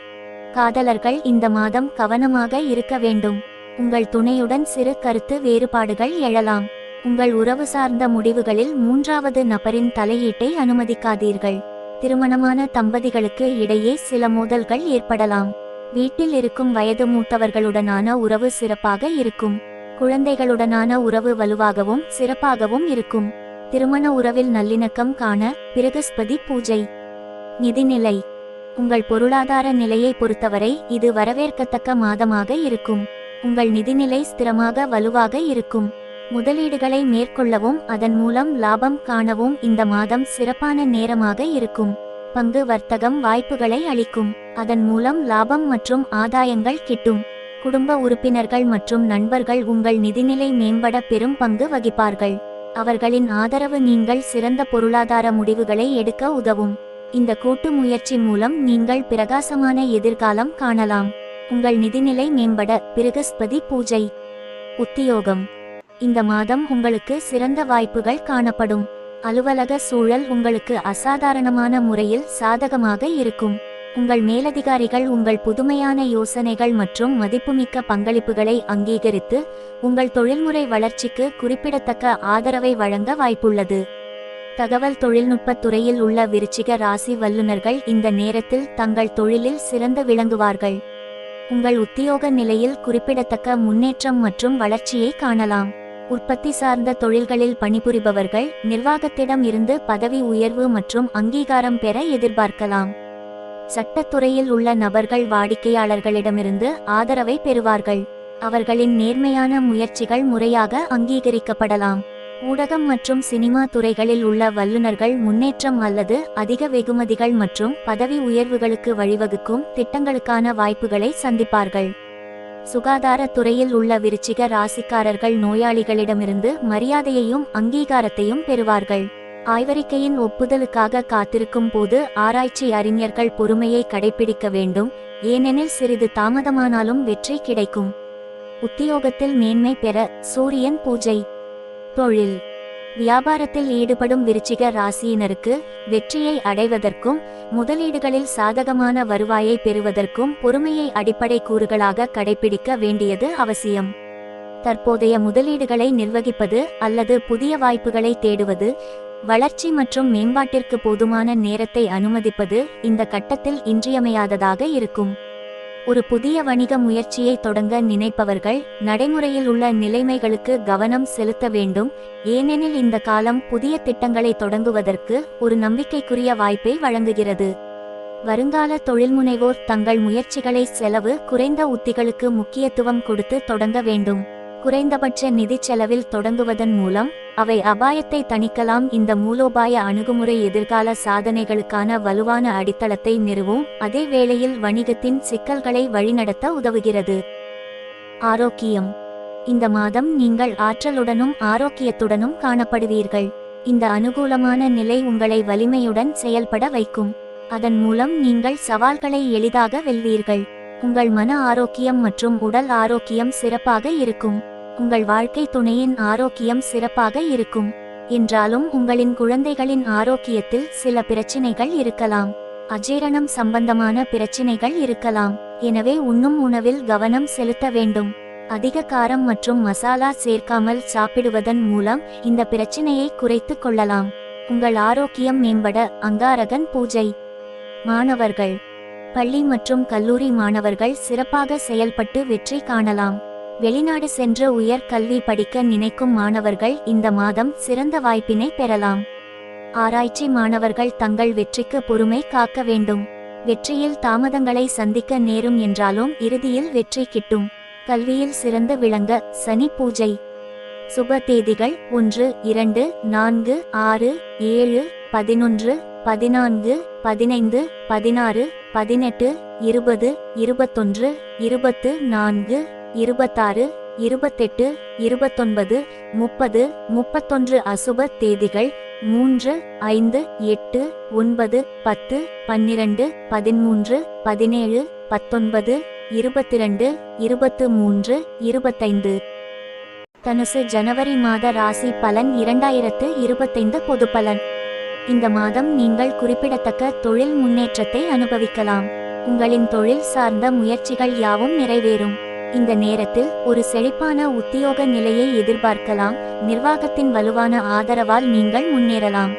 காதலர்கள் இந்த மாதம் கவனமாக இருக்க வேண்டும். உங்கள் துணையுடன் சிறு கருத்து வேறுபாடுகள் எழலாம். உங்கள் உறவு சார்ந்த முடிவுகளில் மூன்றாவது நபரின் தலையீட்டை அனுமதிக்காதீர்கள். திருமணமான தம்பதிகளுக்கு இடையே சில மோதல்கள் ஏற்படலாம். வீட்டில் இருக்கும் வயது மூத்தவர்களுடனான உறவு சிறப்பாக இருக்கும். குழந்தைகளுடனான உறவு வலுவாகவும் சிறப்பாகவும் இருக்கும். திருமண உறவில் நல்லிணக்கம் காண பிருகஸ்பதி பூஜை. நிதிநிலை. உங்கள் பொருளாதார நிலையை பொறுத்தவரை இது வரவேற்கத்தக்க மாதமாக இருக்கும். உங்கள் நிதிநிலை ஸ்திரமாக வலுவாக இருக்கும். முதலீடுகளை மேற்கொள்ளவும் அதன் மூலம் லாபம் காணவும் இந்த மாதம் சிறப்பான நேரமாக இருக்கும். பங்கு வர்த்தகம் வாய்ப்புகளை அளிக்கும். அதன் மூலம் லாபம் மற்றும் ஆதாயங்கள் கிட்டும். குடும்ப உறுப்பினர்கள் மற்றும் நண்பர்கள் உங்கள் நிதிநிலை மேம்பட பெரும் பங்கு வகிப்பார்கள். அவர்களின் ஆதரவு நீங்கள் சிறந்த பொருளாதார முடிவுகளை எடுக்க உதவும். இந்த கூட்டு முயற்சி மூலம் நீங்கள் பிரகாசமான எதிர்காலம் காணலாம். உங்கள் நிதிநிலை மேம்பட பிருகஸ்பதி பூஜை. உத்தியோகம். இந்த மாதம் உங்களுக்கு சிறந்த வாய்ப்புகள் காணப்படும். அலுவலக சூழல் உங்களுக்கு அசாதாரணமான முறையில் சாதகமாக இருக்கும். உங்கள் மேலதிகாரிகள் உங்கள் புதுமையான யோசனைகள் மற்றும் மதிப்புமிக்க பங்களிப்புகளை அங்கீகரித்து உங்கள் தொழில்முறை வளர்ச்சிக்கு குறிப்பிடத்தக்க ஆதரவை வழங்க வாய்ப்புள்ளது. தகவல் தொழில்நுட்பத் துறையில் உள்ள விருச்சிக ராசி வல்லுநர்கள் இந்த நேரத்தில் தங்கள் தொழிலில் சிறந்து விளங்குவார்கள். உங்கள் உத்தியோக நிலையில் குறிப்பிடத்தக்க முன்னேற்றம் மற்றும் வளர்ச்சியை காணலாம். உற்பத்தி சார்ந்த தொழில்களில் பணிபுரிபவர்கள் நிர்வாகத்திடம் இருந்து பதவி உயர்வு மற்றும் அங்கீகாரம் பெற எதிர்பார்க்கலாம். சட்டத்துறையில் உள்ள நபர்கள் வாடிக்கையாளர்களிடமிருந்து ஆதரவை பெறுவார்கள். அவர்களின் நேர்மையான முயற்சிகள் முறையாக அங்கீகரிக்கப்படலாம். ஊடகம் மற்றும் சினிமா துறைகளில் உள்ள வல்லுநர்கள் முன்னேற்றம் அல்லது அதிக வெகுமதிகள் மற்றும் பதவி உயர்வுகளுக்கு வழிவகுக்கும் திட்டங்களுக்கான வாய்ப்புகளை சந்திப்பார்கள். சுகாதார துறையில் உள்ள விருச்சிக ராசிக்காரர்கள் நோயாளிகளிடமிருந்து மரியாதையையும் அங்கீகாரத்தையும் பெறுவார்கள். ஆய்வறிக்கையின் ஒப்புதலுக்காக காத்திருக்கும் போது ஆராய்ச்சி அறிஞர்கள் பொறுமையை கடைபிடிக்க வேண்டும். ஏனெனில் சிறிது தாமதமானாலும் வெற்றி கிடைக்கும். உத்தியோகத்தில் மேன்மை பெற சூரியன் பூஜை. தொழில். வியாபாரத்தில் ஈடுபடும் விருச்சிக ராசியினருக்கு வெற்றியை அடைவதற்கும் முதலீடுகளில் சாதகமான வருவாயை பெறுவதற்கும் பொறுமையை அடிப்படை கூறுகளாக கடைபிடிக்க வேண்டியது அவசியம். தற்போதைய முதலீடுகளை நிர்வகிப்பது அல்லது புதிய வாய்ப்புகளை தேடுவது, வளர்ச்சி மற்றும் மேம்பாட்டிற்கு போதுமான நேரத்தை அனுமதிப்பது இந்த கட்டத்தில் இன்றியமையாததாக இருக்கும். ஒரு புதிய வணிக முயற்சியை தொடங்க நினைப்பவர்கள் நடைமுறையில் உள்ள நிலைமைகளுக்கு கவனம் செலுத்த வேண்டும். ஏனெனில் இந்த காலம் புதிய திட்டங்களை தொடங்குவதற்கு ஒரு நம்பிக்கைக்குரிய வாய்ப்பை வழங்குகிறது. வருங்கால தொழில்முனைவோர் தங்கள் முயற்சிகளை செலவு குறைந்த உத்திகளுக்கு முக்கியத்துவம் கொடுத்து தொடங்க வேண்டும். குறைந்தபட்ச நிதி செலவில் தொடங்குவதன் மூலம் அவை அபாயத்தை தணிக்கலாம். இந்த மூலோபாய அணுகுமுறை எதிர்கால சாதனைகளுக்கான வலுவான அடித்தளத்தை நிறுவும், அதே வேளையில் வணிகத்தின் சிக்கல்களை வழிநடத்த உதவுகிறது. ஆரோக்கியம். இந்த மாதம் நீங்கள் ஆற்றலுடனும் ஆரோக்கியத்துடனும் காணப்படுவீர்கள். இந்த அனுகூலமான நிலை உங்களை வலிமையுடன் செயல்பட வைக்கும். அதன் மூலம் நீங்கள் சவால்களை எளிதாக வெல்வீர்கள். உங்கள் மன ஆரோக்கியம் மற்றும் உடல் ஆரோக்கியம் சிறப்பாக இருக்கும். உங்கள் வாழ்க்கை துணையின் ஆரோக்கியம் சிறப்பாக இருக்கும். என்றாலும் உங்களின் குழந்தைகளின் ஆரோக்கியத்தில் சில பிரச்சினைகள் இருக்கலாம். அஜீரணம் சம்பந்தமான பிரச்சினைகள் இருக்கலாம். எனவே உண்ணும் உணவில் கவனம் செலுத்த வேண்டும். அதிக காரம் மற்றும் மசாலா சேர்க்காமல் சாப்பிடுவதன் மூலம் இந்த பிரச்சினையை குறைத்து கொள்ளலாம். உங்கள் ஆரோக்கியம் மேம்பட அங்காரகன் பூஜை. மாணவர்கள். பள்ளி மற்றும் கல்லூரி மாணவர்கள் சிறப்பாக செயல்பட்டு வெற்றி காணலாம். வெளிநாடு சென்று உயர் கல்வி படிக்க நினைக்கும் மாணவர்கள் இந்த மாதம் சிறந்த வாய்ப்பினை பெறலாம். ஆராய்ச்சி மாணவர்கள் தங்கள் வெற்றிக்கு பொறுமை காக்க வேண்டும். வெற்றியில் தாமதங்களை சந்திக்க நேரும் என்றாலும் இறுதியில் வெற்றி கிட்டும். கல்வியில் சிறந்து விளங்க சனி பூஜை. சுப தேதிகள் 1, 2, 4, 6, 7, 11, 14, 15, 16, 18, 20, 21, 24, 26, 28, 29, 30, 31 அசுப தேதிகள் 3, 5, 8, 9, 10, 12, 13, 17, 19, 22, 23, 25. தனுசு. ஜனவரி மாத ராசி பலன் 2025 பொது பலன். இந்த மாதம் நீங்கள் குறிப்பிடத்தக்க தொழில் முன்னேற்றத்தை அனுபவிக்கலாம். உங்களின் தொழில் சார்ந்த முயற்சிகள் யாவும் நிறைவேறும். இந்த நேரத்தில் ஒரு செழிப்பான உத்தியோக நிலையை எதிர்பார்க்கலாம். நிர்வாகத்தின் வலுவான ஆதரவால் நீங்கள் முன்னேறலாம்.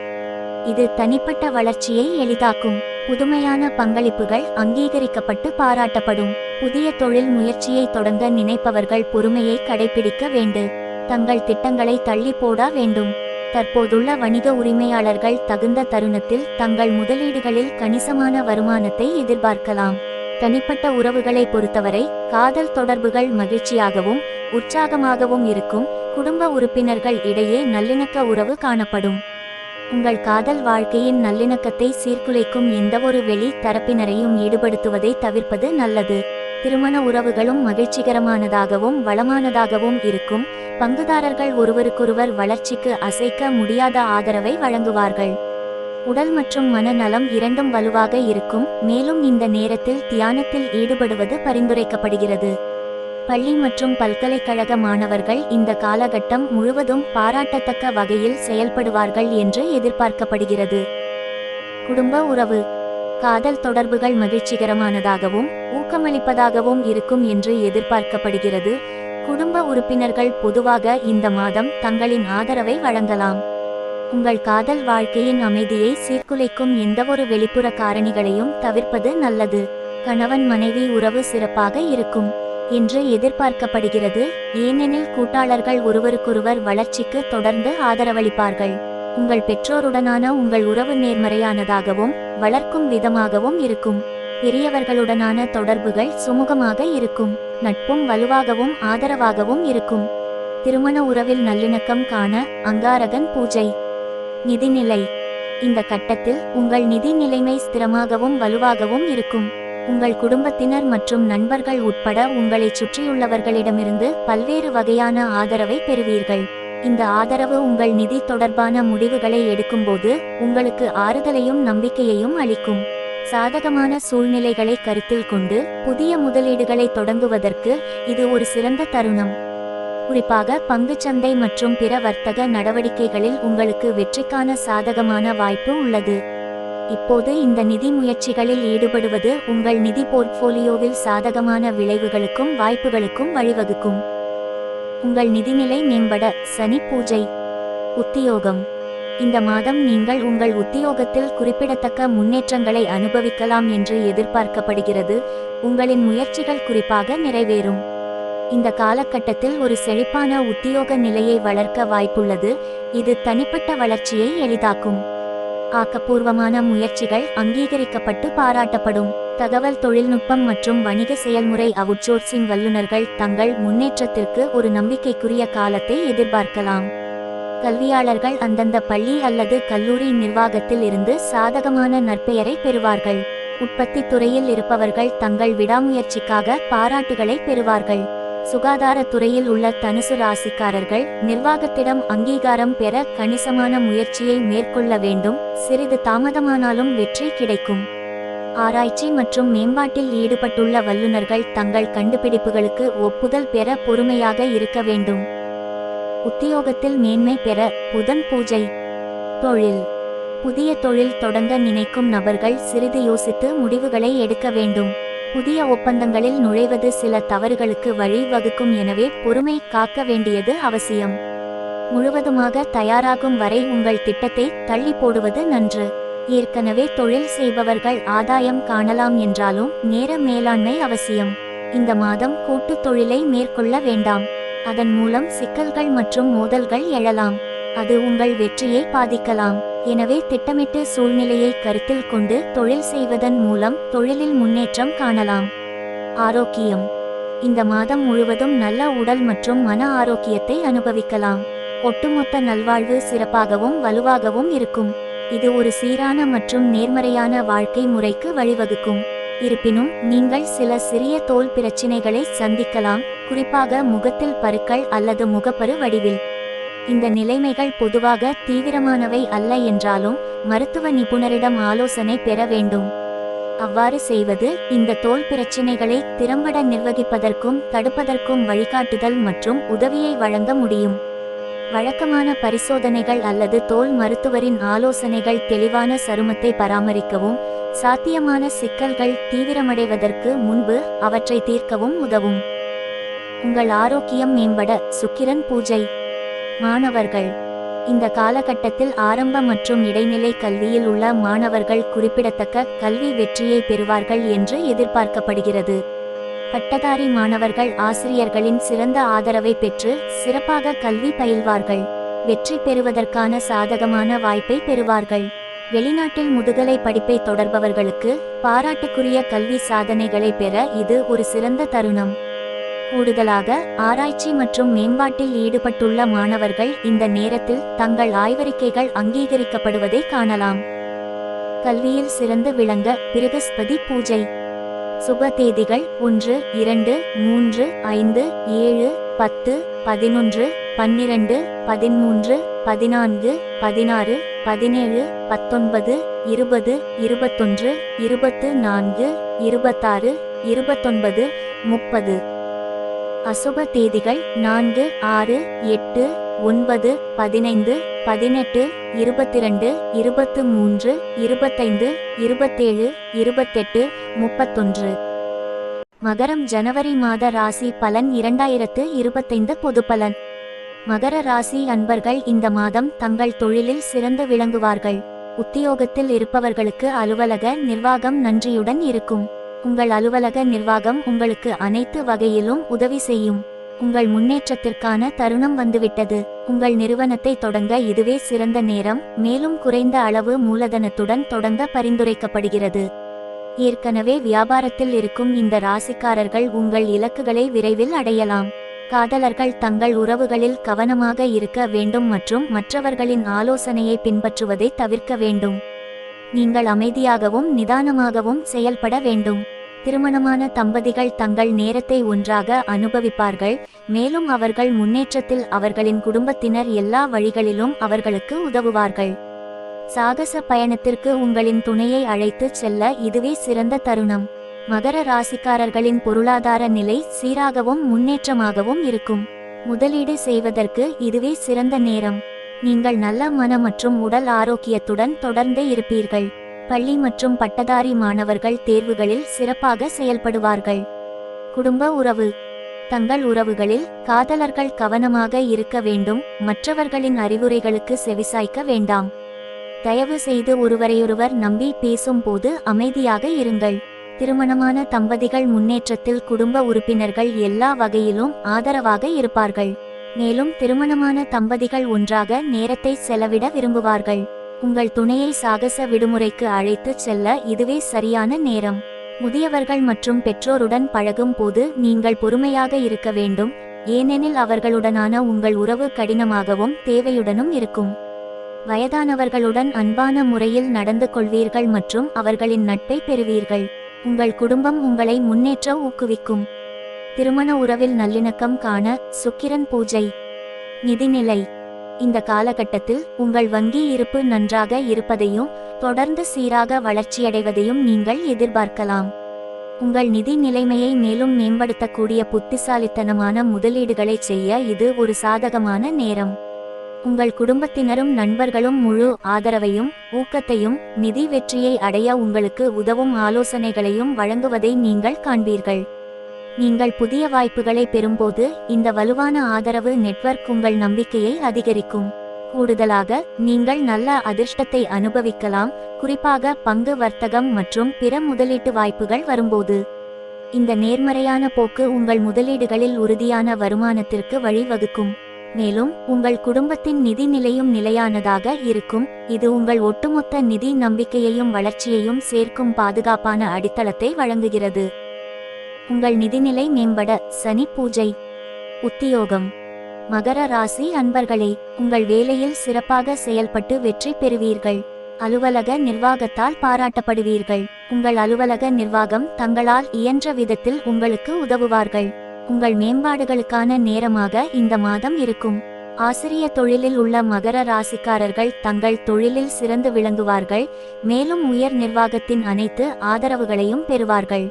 இது தனிப்பட்ட வளர்ச்சியை எளிதாக்கும். புதுமையான பங்களிப்புகள் அங்கீகரிக்கப்பட்டு பாராட்டப்படும். புதிய தொழில் முயற்சியை தொடங்க நினைப்பவர்கள் பொறுமையை கடைபிடிக்க வேண்டும். தங்கள் திட்டங்களை தள்ளி போட வேண்டும். தற்போதுள்ள வணிக உரிமையாளர்கள் தகுந்த தருணத்தில் தங்கள் முதலீடுகளில் கணிசமான வருமானத்தை எதிர்பார்க்கலாம். தனிப்பட்ட உறவுகளை பொறுத்தவரை காதல் தொடர்புகள் மகிழ்ச்சியாகவும் உற்சாகமாகவும் இருக்கும். குடும்ப உறுப்பினர்கள் இடையே நல்லிணக்க உறவு காணப்படும். உங்கள் காதல் வாழ்க்கையின் நல்லிணக்கத்தை சீர்குலைக்கும் எந்தவொரு வெளி தரப்பினரையும் ஈடுபடுத்துவதை தவிர்ப்பது நல்லது. திருமண உறவுகளும் மகிழ்ச்சிகரமானதாகவும் வளமானதாகவும் இருக்கும். பங்குதாரர்கள் ஒருவருக்கொருவர் வளர்ச்சிக்கு அசைக்க முடியாத ஆதரவை வழங்குவார்கள். உடல் மற்றும் மனநலம் இரண்டும் வலுவாக இருக்கும். மேலும் இந்த நேரத்தில் தியானத்தில் ஈடுபடுவது பரிந்துரைக்கப்படுகிறது. பள்ளி மற்றும் பல்கலைக்கழக மாணவர்கள் இந்த காலகட்டம் முழுவதும் பாராட்டத்தக்க வகையில் செயல்படுவார்கள் என்று எதிர்பார்க்கப்படுகிறது. குடும்ப உறவு. காதல் தொடர்புகள் மகிழ்ச்சிகரமானதாகவும் ஊக்கமளிப்பதாகவும் இருக்கும் என்று எதிர்பார்க்கப்படுகிறது. குடும்ப உறுப்பினர்கள் பொதுவாக இந்த மாதம் தங்களின் ஆதரவை வழங்கலாம். உங்கள் காதல் வாழ்க்கையின் அமைதியை சீர்குலைக்கும் எந்தவொரு வெளிப்புற காரணிகளையும் தவிர்ப்பது நல்லது. கணவன் மனைவி உறவு சிறப்பாக இருக்கும் என்று எதிர்பார்க்கப்படுகிறது. ஏனெனில் கூட்டாளர்கள் ஒருவருக்கொருவர் வளர்ச்சிக்கு தொடர்ந்து ஆதரவளிப்பார்கள். உங்கள் பெற்றோருடனான உங்கள் உறவு நேர்மறையானதாகவும் வளர்க்கும் விதமாகவும் இருக்கும். பெரியவர்களுடனான தொடர்புகள் சுமூகமாக இருக்கும். நட்பும் வலுவாகவும் ஆதரவாகவும் இருக்கும். திருமண உறவில் நல்லிணக்கம் காண அங்காரகன் பூஜை. நிதிநிலை. இந்த கட்டத்தில் உங்கள் நிதி நிலைமை ஸ்திரமாகவும் வலுவாகவும் இருக்கும். உங்கள் குடும்பத்தினர் மற்றும் நண்பர்கள் உட்பட உங்களை சுற்றியுள்ளவர்களிடமிருந்து பல்வேறு வகையான ஆதரவை பெறுவீர்கள். இந்த ஆதரவு உங்கள் நிதி தொடர்பான முடிவுகளை எடுக்கும்போது உங்களுக்கு ஆறுதலையும் நம்பிக்கையையும் அளிக்கும். சாதகமான சூழ்நிலைகளை கருத்தில் கொண்டு புதிய முதலீடுகளை தொடங்குவதற்கு இது ஒரு சிறந்த தருணம். குறிப்பாக பங்குச்சந்தை மற்றும் பிற வர்த்தக நடவடிக்கைகளில் உங்களுக்கு வெற்றிக்கான சாதகமான வாய்ப்பு உள்ளது. இப்போது இந்த நிதி முயற்சிகளில் ஈடுபடுவது உங்கள் நிதி போர்ட்ஃபோலியோவில் சாதகமான விளைவுகளுக்கும் வாய்ப்புகளுக்கும் வழிவகுக்கும். உங்கள் நிதிநிலை மேம்பட சனி பூஜை. உத்தியோகம். இந்த மாதம் நீங்கள் உங்கள் உத்தியோகத்தில் குறிப்பிடத்தக்க முன்னேற்றங்களை அனுபவிக்கலாம் என்று எதிர்பார்க்கப்படுகிறது. உங்களின் முயற்சிகள் குறிப்பாக நிறைவேறும். இந்த காலகட்டத்தில் ஒரு செழிப்பான உத்தியோக நிலையை வளர்க்க வாய்ப்புள்ளது. இது தனிப்பட்ட வளர்ச்சியை எளிதாக்கும். ஆக்கப்பூர்வமான முயற்சிகள் அங்கீகரிக்கப்பட்டு பாராட்டப்படும். தகவல் தொழில்நுட்பம் மற்றும் வணிக செயல்முறை அவுட்சோர்சிங் வல்லுநர்கள் தங்கள் முன்னேற்றத்திற்கு ஒரு நம்பிக்கைக்குரிய காலத்தை எதிர்பார்க்கலாம். கல்வியாளர்கள் அந்தந்த பள்ளி அல்லது கல்லூரி நிர்வாகத்தில் இருந்து சாதகமான நற்பெயரை பெறுவார்கள். உற்பத்தி துறையில் இருப்பவர்கள் தங்கள் விடாமுயற்சிக்காக பாராட்டுகளை பெறுவார்கள். சுகாதார துறையில் உள்ள தனுசு ராசிக்காரர்கள் நிர்வாகத்திடம் அங்கீகாரம் பெற கணிசமான முயற்சியை மேற்கொள்ள வேண்டும். சிறிது தாமதமானாலும் வெற்றி கிடைக்கும். ஆராய்ச்சி மற்றும் மேம்பாட்டில் ஈடுபட்டுள்ள வல்லுநர்கள் தங்கள் கண்டுபிடிப்புகளுக்கு ஒப்புதல் பெற பொறுமையாக இருக்க வேண்டும். உத்தியோகத்தில் மேன்மை பெற புதன் பூஜை. தொழில். புதிய தொழில் தொடங்க நினைக்கும் நபர்கள் சிறிது யோசித்து முடிவுகளை எடுக்க வேண்டும். புதிய ஒப்பந்தங்களில் நுழைவது சில தவறுகளுக்கு வழிவகுக்கும். எனவே பொறுமை காக்க வேண்டியது அவசியம். முழுவதுமாக தயாராகும் வரை உங்கள் திட்டத்தை தள்ளி போடுவது நன்று. ஏற்கனவே தொழில் செய்பவர்கள் ஆதாயம் காணலாம் என்றாலும் நேர மேலாண்மை அவசியம். இந்த மாதம் கூட்டு தொழிலை மேற்கொள்ள வேண்டாம். அதன் மூலம் சிக்கல்கள் மற்றும் மோதல்கள் எழலாம். அது உங்கள் வெற்றியை பாதிக்கலாம். எனவே திட்டமிட்டு சூழ்நிலையை கருத்தில் கொண்டு தொழில் செய்வதன் மூலம் தொழிலில் முன்னேற்றம் காணலாம். ஆரோக்கியம். இந்த மாதம் முழுவதும் நல்ல உடல் மற்றும் மன ஆரோக்கியத்தை அனுபவிக்கலாம். ஒட்டுமொத்த நல்வாழ்வு சிறப்பாகவும் வலுவாகவும் இருக்கும். இது ஒரு சீரான மற்றும் நேர்மறையான வாழ்க்கை முறைக்கு வழிவகுக்கும். இருப்பினும் நீங்கள் சில சிறிய தோல் பிரச்சினைகளை சந்திக்கலாம், குறிப்பாக முகத்தில் பருக்கள் அல்லது முகப்பரு வடிவில். இந்த நிலைமைகள் பொதுவாக தீவிரமானவை அல்ல என்றாலும் மருத்துவ நிபுணரிடம் ஆலோசனை பெற வேண்டும். அவ்வாறு செய்வது இந்த தோல் பிரச்சினைகளை திறம்பட நிர்வகிப்பதற்கும் தடுப்பதற்கும் வழிகாட்டுதல் மற்றும் உதவியை வழங்க முடியும். வழக்கமான பரிசோதனைகள் அல்லது தோல் மருத்துவரின் ஆலோசனைகள் தெளிவான சருமத்தை பராமரிக்கவும் சாத்தியமான சிக்கல்கள் தீவிரமடைவதற்கு முன்பு அவற்றை தீர்க்கவும் உதவும். உங்கள் ஆரோக்கியம் மேம்பட சுக்கிரன் பூஜை. மாணவர்கள். இந்த காலகட்டத்தில் ஆரம்ப மற்றும் இடைநிலை கல்வியில் உள்ள மாணவர்கள் குறிப்பிடத்தக்க கல்வி வெற்றியை பெறுவார்கள் என்று எதிர்பார்க்கப்படுகிறது. பட்டதாரி மாணவர்கள் ஆசிரியர்களின் சிறந்த ஆதரவை பெற்று சிறப்பாக கல்வி பயில்வார்கள். வெற்றி பெறுவதற்கான சாதகமான வாய்ப்பை பெறுவார்கள். வெளிநாட்டில் முதுகலை படிப்பை தொடர்பவர்களுக்கு பாராட்டுக்குரிய கல்வி சாதனைகளை பெற இது ஒரு சிறந்த தருணம். கூடுதலாக ஆராய்ச்சி மற்றும் மேம்பாட்டில் ஈடுபட்டுள்ள மாணவர்கள் இந்த நேரத்தில் தங்கள் ஆய்வறிக்கைகள் அங்கீகரிக்கப்படுவதை காணலாம். கல்வியில் சிறந்து விளங்க பிருகஸ்பதி பூஜை. சுப தேதிகள் 1, 2, 3, 5, 7, 10, 11, 12, 13, 14, 16, 17, 19, 20, 21, 24, 26, 29, 30. அசுப தேதிகள் 4, 6, 8, 9, 15, 18, 22, 23, 25, 27, 28, 31. மகரம். ஜனவரி மாத ராசி பலன் 2025 பொதுப்பலன். மகர ராசி அன்பர்கள் இந்த மாதம் தங்கள் தொழிலில் சிறந்து விளங்குவார்கள். உத்தியோகத்தில் இருப்பவர்களுக்கு அலுவலக நிர்வாகம் நன்றியுடன் இருக்கும். உங்கள் அலுவலக நிர்வாகம் உங்களுக்கு அனைத்து வகையிலும் உதவி செய்யும். உங்கள் முன்னேற்றத்திற்கான தருணம் வந்துவிட்டது. உங்கள் நிறுவனத்தை தொடங்க இதுவே சிறந்த நேரம். மேலும் குறைந்த அளவு மூலதனத்துடன் தொடங்க பரிந்துரைக்கப்படுகிறது. ஏற்கனவே வியாபாரத்தில் இருக்கும் இந்த ராசிக்காரர்கள் உங்கள் இலக்குகளை விரைவில் அடையலாம். காதலர்கள் தங்கள் உறவுகளில் கவனமாக இருக்க வேண்டும் மற்றும் மற்றவர்களின் ஆலோசனையை பின்பற்றுவதை தவிர்க்க வேண்டும். நீங்கள் அமைதியாகவும் நிதானமாகவும் செயல்பட வேண்டும். திருமணமான தம்பதிகள் தங்கள் நேரத்தை ஒன்றாக அனுபவிப்பார்கள். மேலும் அவர்கள் முன்னேற்றத்தில் அவர்களின் குடும்பத்தினர் எல்லா வழிகளிலும் அவர்களுக்கு உதவுவார்கள். சாகச பயணத்திற்கு உங்களின் துணையை அழைத்து செல்ல இதுவே சிறந்த தருணம். மகர ராசிக்காரர்களின் பொருளாதார நிலை சீராகவும் முன்னேற்றமாகவும் இருக்கும். முதலீடு செய்வதற்கு இதுவே சிறந்த நேரம். நீங்கள் நல்ல மன மற்றும் உடல் ஆரோக்கியத்துடன் தொடர்ந்து இருப்பீர்கள். பள்ளி மற்றும் பட்டதாரி மாணவர்கள் தேர்வுகளில் சிறப்பாக செயல்படுவார்கள். குடும்ப உறவு. தங்கள் உறவுகளில் காதலர்கள் கவனமாக இருக்க வேண்டும். மற்றவர்களின் அறிவுரைகளுக்கு செவிசாய்க்க வேண்டாம். தயவு செய்து ஒருவரையொருவர் நம்பி பேசும்போது அமைதியாக இருங்கள். திருமணமான தம்பதிகள் முன்னேற்றத்தில் குடும்ப உறுப்பினர்கள் எல்லா வகையிலும் ஆதரவாக இருப்பார்கள். மேலும் திருமணமான தம்பதிகள் ஒன்றாக நேரத்தை செலவிட விரும்புவார்கள். உங்கள் துணையை சாகச விடுமுறைக்கு அழைத்துச் செல்ல இதுவே சரியான நேரம். முதியவர்கள் மற்றும் பெற்றோருடன் பழகும் போது நீங்கள் பொறுமையாக இருக்க வேண்டும், ஏனெனில் அவர்களுடனான உங்கள் உறவு கடினமாகவும் தேவையுடனும் இருக்கும். வயதானவர்களுடன் அன்பான முறையில் நடந்து கொள்வீர்கள் மற்றும் அவர்களின் நட்பை பெறுவீர்கள். உங்கள் குடும்பம் உங்களை முன்னேற்ற ஊக்குவிக்கும். திருமண உறவில் நல்லிணக்கம் காண சுக்கிரன் பூஜை. நிதிநிலை. இந்த காலகட்டத்தில் உங்கள் வங்கி இருப்பு நன்றாக இருப்பதையும் தொடர்ந்து சீராக வளர்ச்சியடைவதையும் நீங்கள் எதிர்பார்க்கலாம். உங்கள் நிதி நிலைமையை மேலும் மேம்படுத்தக்கூடிய புத்திசாலித்தனமான முதலீடுகளை செய்ய இது ஒரு சாதகமான நேரம். உங்கள் குடும்பத்தினரும் நண்பர்களும் முழு ஆதரவையும் ஊக்கத்தையும் நிதி வெற்றியை அடைய உங்களுக்கு உதவும் ஆலோசனைகளையும் வழங்குவதை நீங்கள் காண்பீர்கள். நீங்கள் புதிய வாய்ப்புகளை பெறும்போது இந்த வலுவான ஆதரவு நெட்வொர்க் உங்கள் நம்பிக்கையை அதிகரிக்கும். கூடுதலாக நீங்கள் நல்ல அதிர்ஷ்டத்தை அனுபவிக்கலாம், குறிப்பாக பங்கு வர்த்தகம் மற்றும் பிற முதலீட்டு வாய்ப்புகள் வரும்போது. இந்த நேர்மறையான போக்கு உங்கள் முதலீடுகளில் உறுதியான வருமானத்திற்கு வழிவகுக்கும். மேலும் உங்கள் குடும்பத்தின் நிதி நிலையும் நிலையானதாக இருக்கும். இது உங்கள் ஒட்டுமொத்த நிதி நம்பிக்கையையும் வளர்ச்சியையும் சேர்க்கும் பாதுகாப்பான அடித்தளத்தை வழங்குகிறது. உங்கள் நிதிநிலை மேம்பட சனி பூஜை. உத்தியோகம். மகர ராசி அன்பர்களே, உங்கள் வேலையில் சிறப்பாக செயல்பட்டு வெற்றி பெறுவீர்கள். அலுவலக நிர்வாகத்தால் பாராட்டப்படுவீர்கள். உங்கள் அலுவலக நிர்வாகம் தங்களால் இயன்ற விதத்தில் உங்களுக்கு உதவுவார்கள். உங்கள் மேம்பாடுகளுக்கான நேரமாக இந்த மாதம் இருக்கும். ஆசிரிய தொழிலில் உள்ள மகர ராசிக்காரர்கள் தங்கள் தொழிலில் சிறந்து விளங்குவார்கள். மேலும் உயர் நிர்வாகத்தின் அனைத்து ஆதரவுகளையும் பெறுவார்கள்.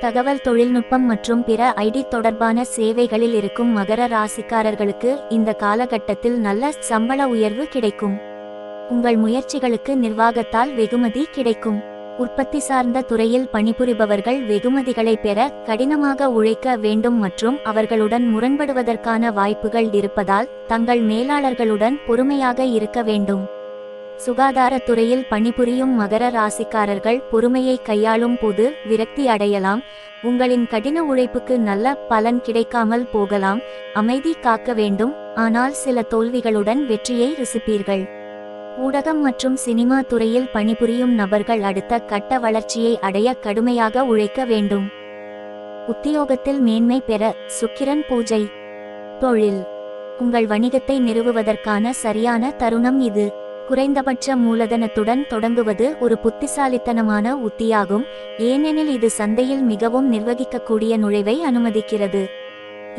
தகவல் தொழில்நுட்பம் மற்றும் பிற ஐடி தொடர்பான சேவைகளில் இருக்கும் மகர ராசிக்காரர்களுக்கு இந்த காலகட்டத்தில் நல்ல சம்பள உயர்வு கிடைக்கும். உங்கள் முயற்சிகளுக்கு நிர்வாகத்தால் வெகுமதி கிடைக்கும். உற்பத்தி சார்ந்த துறையில் பணிபுரிபவர்கள் வெகுமதிகளை பெற கடினமாக உழைக்க வேண்டும் மற்றும் அவர்களுடன் முரண்படுவதற்கான வாய்ப்புகள் இருப்பதால் தங்கள் மேலாளர்களுடன் பொறுமையாக இருக்க வேண்டும். சுகாதாரத்துறையில் பணிபுரியும் மகர ராசிக்காரர்கள் பொறுமையை கையாளும் போது விரக்தி அடையலாம். உங்களின் கடின உழைப்புக்கு நல்ல பலன் கிடைக்காமல் போகலாம். அமைதி காக்க வேண்டும், ஆனால் சில தோல்விகளுடன் வெற்றியை ருசிப்பீர்கள். ஊடகம் மற்றும் சினிமா துறையில் பணிபுரியும் நபர்கள் அடுத்த கட்ட வளர்ச்சியை அடைய கடுமையாக உழைக்க வேண்டும். உத்தியோகத்தில் மேன்மை பெற சுக்கிரன் பூஜை. தொழில். உங்கள் வணிகத்தை நிறுவுவதற்கான சரியான தருணம் இது. குறைந்தபட்ச மூலதனத்துடன் தொடங்குவது ஒரு புத்திசாலித்தனமான உத்தியாகும், ஏனெனில் இது சந்தையில் மிகவும் நிர்வகிக்கக்கூடிய நுழைவை அனுமதிக்கிறது.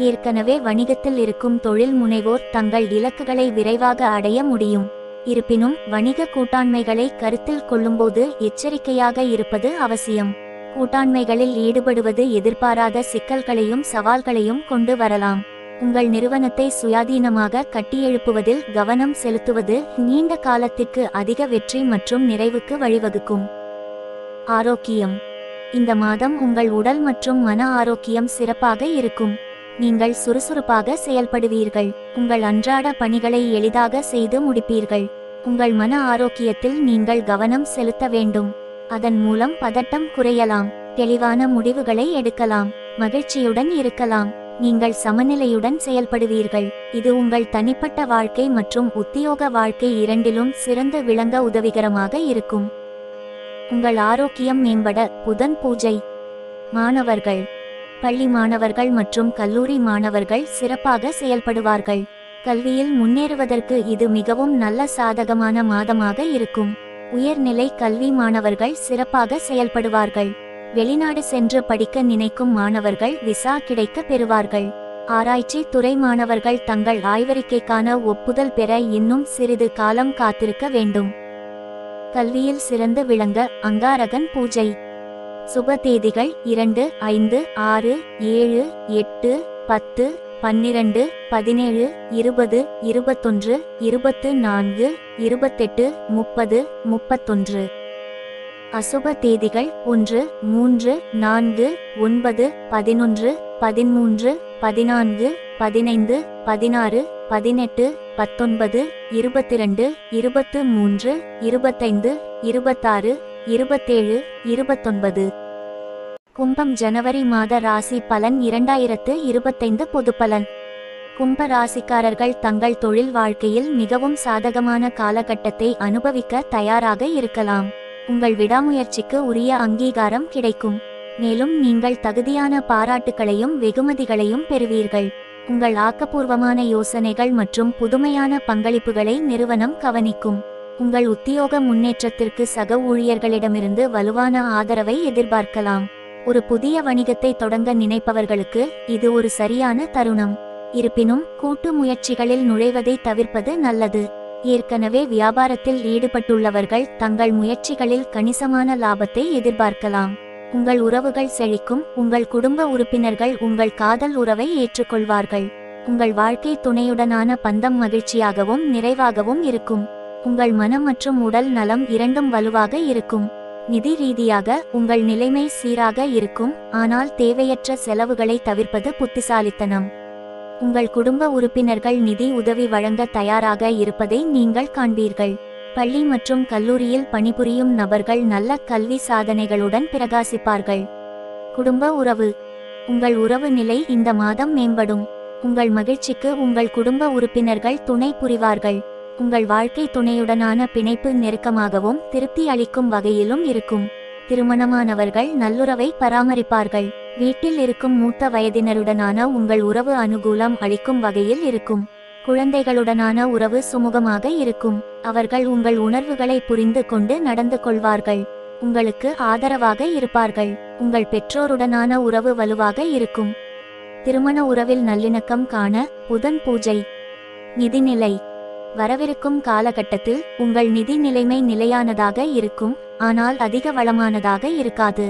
ஏற்கனவே வணிகத்தில் இருக்கும் தொழில் முனைவோர் தங்கள் இலக்குகளை விரைவாக அடைய முடியும். இருப்பினும் வணிக கூட்டாண்மைகளை கருத்தில் கொள்ளும்போது எச்சரிக்கையாக இருப்பது அவசியம். கூட்டாண்மைகளில் ஈடுபடுவது எதிர்பாராத சிக்கல்களையும் சவால்களையும் கொண்டு வரலாம். உங்கள் நிறுவனத்தை சுயாதீனமாக கட்டியெழுப்புவதில் கவனம் செலுத்துவது நீண்ட காலத்திற்கு அதிக வெற்றி மற்றும் நிறைவுக்கு வழிவகுக்கும். ஆரோக்கியம். இந்த மாதம் உங்கள் உடல் மற்றும் மன ஆரோக்கியம் சிறப்பாக இருக்கும். நீங்கள் சுறுசுறுப்பாக செயல்படுவீர்கள். உங்கள் அன்றாட பணிகளை எளிதாக செய்து முடிப்பீர்கள். உங்கள் மன ஆரோக்கியத்தில் நீங்கள் கவனம் செலுத்த வேண்டும். அதன் மூலம் பதட்டம் குறையலாம். தெளிவான முடிவுகளை எடுக்கலாம். மகிழ்ச்சியுடன் இருக்கலாம். நீங்கள் சமநிலையுடன் செயல்படுவீர்கள். இது உங்கள் தனிப்பட்ட வாழ்க்கை மற்றும் உத்தியோக வாழ்க்கை இரண்டிலும் சிறந்து விளங்க உதவிகரமாக இருக்கும். உங்கள் ஆரோக்கியம் மேம்பட புதன் பூஜை. மாணவர்கள். பள்ளி மாணவர்கள் மற்றும் கல்லூரி மாணவர்கள் சிறப்பாக செயல்படுவார்கள். கல்வியில் முன்னேறுவதற்கு இது மிகவும் நல்ல சாதகமான மாதமாக இருக்கும். உயர்நிலை கல்வி மாணவர்கள் சிறப்பாக செயல்படுவார்கள். வெளிநாடு சென்று படிக்க நினைக்கும் மாணவர்கள் விசா கிடைக்க பெறுவார்கள். ஆராய்ச்சி துறை மாணவர்கள் தங்கள் ஆய்வறிக்கைக்கான ஒப்புதல் பெற இன்னும் சிறிது காலம் காத்திருக்க வேண்டும். கல்வியில் சிறந்து விளங்க அங்காரகன் பூஜை. சுப தேதிகள் 2, 5, 6, 7, 8, 10, 12, 17, 20, 21, 24, 28, 30, 31. அசுப தேதிகள் 1, 3, 4, 9, 11, 13, 14, 15, 16, 18, 19, 22, 23, 25, 26, 27, 29. கும்பம் ஜனவரி மாத ராசி பலன் 2025 பொதுப்பலன். கும்ப ராசிக்காரர்கள் தங்கள் தொழில் வாழ்க்கையில் மிகவும் சாதகமான காலகட்டத்தை அனுபவிக்க தயாராக இருக்கலாம். உங்கள் விடாமுயற்சிக்கு உரிய அங்கீகாரம் கிடைக்கும். மேலும் நீங்கள் தகுதியான பாராட்டுகளையும் வெகுமதிகளையும் பெறுவீர்கள். உங்கள் ஆக்கப்பூர்வமான யோசனைகள் மற்றும் புதுமையான பங்களிப்புகளை நிறுவனம் கவனிக்கும். உங்கள் உத்தியோக முன்னேற்றத்திற்கு சக ஊழியர்களிடமிருந்து வலுவான ஆதரவை எதிர்பார்க்கலாம். ஒரு புதிய வணிகத்தை தொடங்க நினைப்பவர்களுக்கு இது ஒரு சரியான தருணம். இருப்பினும் கூட்டு முயற்சிகளில் நுழைவதை தவிர்ப்பது நல்லது. ஏற்கனவே வியாபாரத்தில் ஈடுபட்டுள்ளவர்கள் தங்கள் முயற்சிகளில் கணிசமான லாபத்தை எதிர்பார்க்கலாம். உங்கள் உறவுகள் செழிக்கும். உங்கள் குடும்ப உறுப்பினர்கள் உங்கள் காதல் உறவை ஏற்றுக்கொள்வார்கள். உங்கள் வாழ்க்கை துணையுடனான பந்தம் மகிழ்ச்சியாகவும் நிறைவாகவும் இருக்கும். உங்கள் மனம் மற்றும் உடல் நலம் இரண்டும் வலுவாக இருக்கும். நிதி ரீதியாக உங்கள் நிலைமை சீராக இருக்கும், ஆனால் தேவையற்ற செலவுகளை தவிர்ப்பது புத்திசாலித்தனம். உங்கள் குடும்ப உறுப்பினர்கள் நிதி உதவி வழங்க தயாராக இருப்பதை நீங்கள் காண்பீர்கள். பள்ளி மற்றும் கல்லூரியில் பணிபுரியும் நபர்கள் நல்ல கல்வி சாதனைகளுடன் பிரகாசிப்பார்கள். குடும்ப உறவு. உங்கள் உறவு நிலை இந்த மாதம் மேம்படும். உங்கள் மகிழ்ச்சிக்கு உங்கள் குடும்ப உறுப்பினர்கள் துணை புரிவார்கள். உங்கள் வாழ்க்கை துணையுடனான பிணைப்பு நெருக்கமாகவும் திருப்தி அளிக்கும் வகையிலும் இருக்கும். திருமணமானவர்கள் நல்லுறவை பராமரிப்பார்கள். வீட்டில் இருக்கும் மூத்த வயதினருடனான உங்கள் உறவு அனுகூலம் அளிக்கும் வகையில் இருக்கும். குழந்தைகளுடனான உறவு சுமூகமாக இருக்கும். அவர்கள் உங்கள் உணர்வுகளை புரிந்து கொண்டு நடந்து கொள்வார்கள். உங்களுக்கு ஆதரவாக இருப்பார்கள். உங்கள் பெற்றோருடனான உறவு வலுவாக இருக்கும். திருமண உறவில் நல்லிணக்கம் காண புதன் பூஜை. நிதிநிலை. வரவிருக்கும் காலகட்டத்தில் உங்கள் நிதி நிலைமை நிலையானதாக இருக்கும், ஆனால் அதிக வளமானதாக இருக்காது.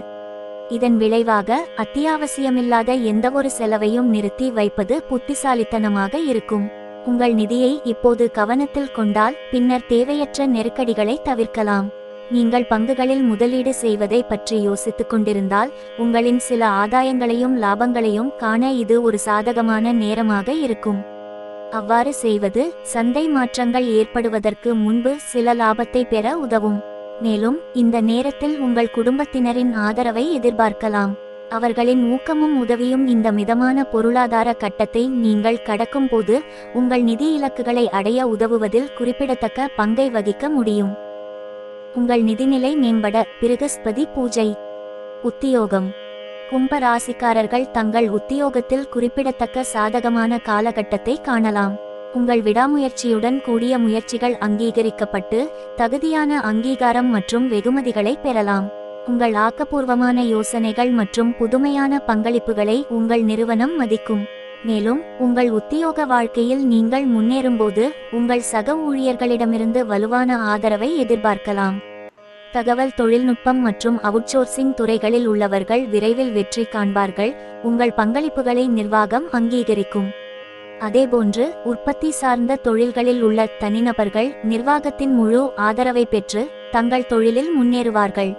இதன் விளைவாக அத்தியாவசியமில்லாத எந்தவொரு செலவையும் நிறுத்தி வைப்பது புத்திசாலித்தனமாக இருக்கும். உங்கள் நிதியை இப்போது கவனத்தில் கொண்டால் பின்னர் தேவையற்ற நெருக்கடிகளை தவிர்க்கலாம். நீங்கள் பங்குகளில் முதலீடு செய்வதை பற்றி யோசித்துக் கொண்டிருந்தால் உங்களின் சில ஆதாயங்களையும் லாபங்களையும் காண இது ஒரு சாதகமான நேரமாக இருக்கும். அவ்வாறு செய்வது சந்தை மாற்றங்கள் ஏற்படுவதற்கு முன்பு சில லாபத்தை பெற உதவும். மேலும் இந்த நேரத்தில் உங்கள் குடும்பத்தினரின் ஆதரவை எதிர்பார்க்கலாம். அவர்களின் ஊக்கமும் உதவியும் இந்த மிதமான பொருளாதார கட்டத்தை நீங்கள் கடக்கும் போது உங்கள் நிதி இலக்குகளை அடைய உதவுவதில் குறிப்பிடத்தக்க பங்கை வகிக்க முடியும். உங்கள் நிதிநிலை மேம்பட பிருகஸ்பதி பூஜை. உத்தியோகம். கும்ப ராசிக்காரர்கள் தங்கள் உத்தியோகத்தில் குறிப்பிடத்தக்க சாதகமான காலகட்டத்தை காணலாம். உங்கள் விடாமுயற்சியுடன் கூடிய முயற்சிகள் அங்கீகரிக்கப்பட்டு தகுதியான அங்கீகாரம் மற்றும் வெகுமதிகளை பெறலாம். உங்கள் ஆக்கப்பூர்வமான யோசனைகள் மற்றும் புதுமையான பங்களிப்புகளை உங்கள் நிறுவனம் மதிக்கும். மேலும் உங்கள் உத்தியோக வாழ்க்கையில் நீங்கள் முன்னேறும்போது உங்கள் சக ஊழியர்களிடமிருந்து வலுவான ஆதரவை எதிர்பார்க்கலாம். தகவல் தொழில்நுட்பம் மற்றும் அவுட்சோர்சிங் துறைகளில் உள்ளவர்கள் விரைவில் வெற்றி காண்பார்கள். உங்கள் பங்களிப்புகளை நிர்வாகம் அங்கீகரிக்கும். அதேபோன்று உற்பத்தி சார்ந்த தொழில்களில் உள்ள தனிநபர்கள் நிர்வாகத்தின் முழு ஆதரவை பெற்று தங்கள் தொழிலில் முன்னேறுவார்கள்.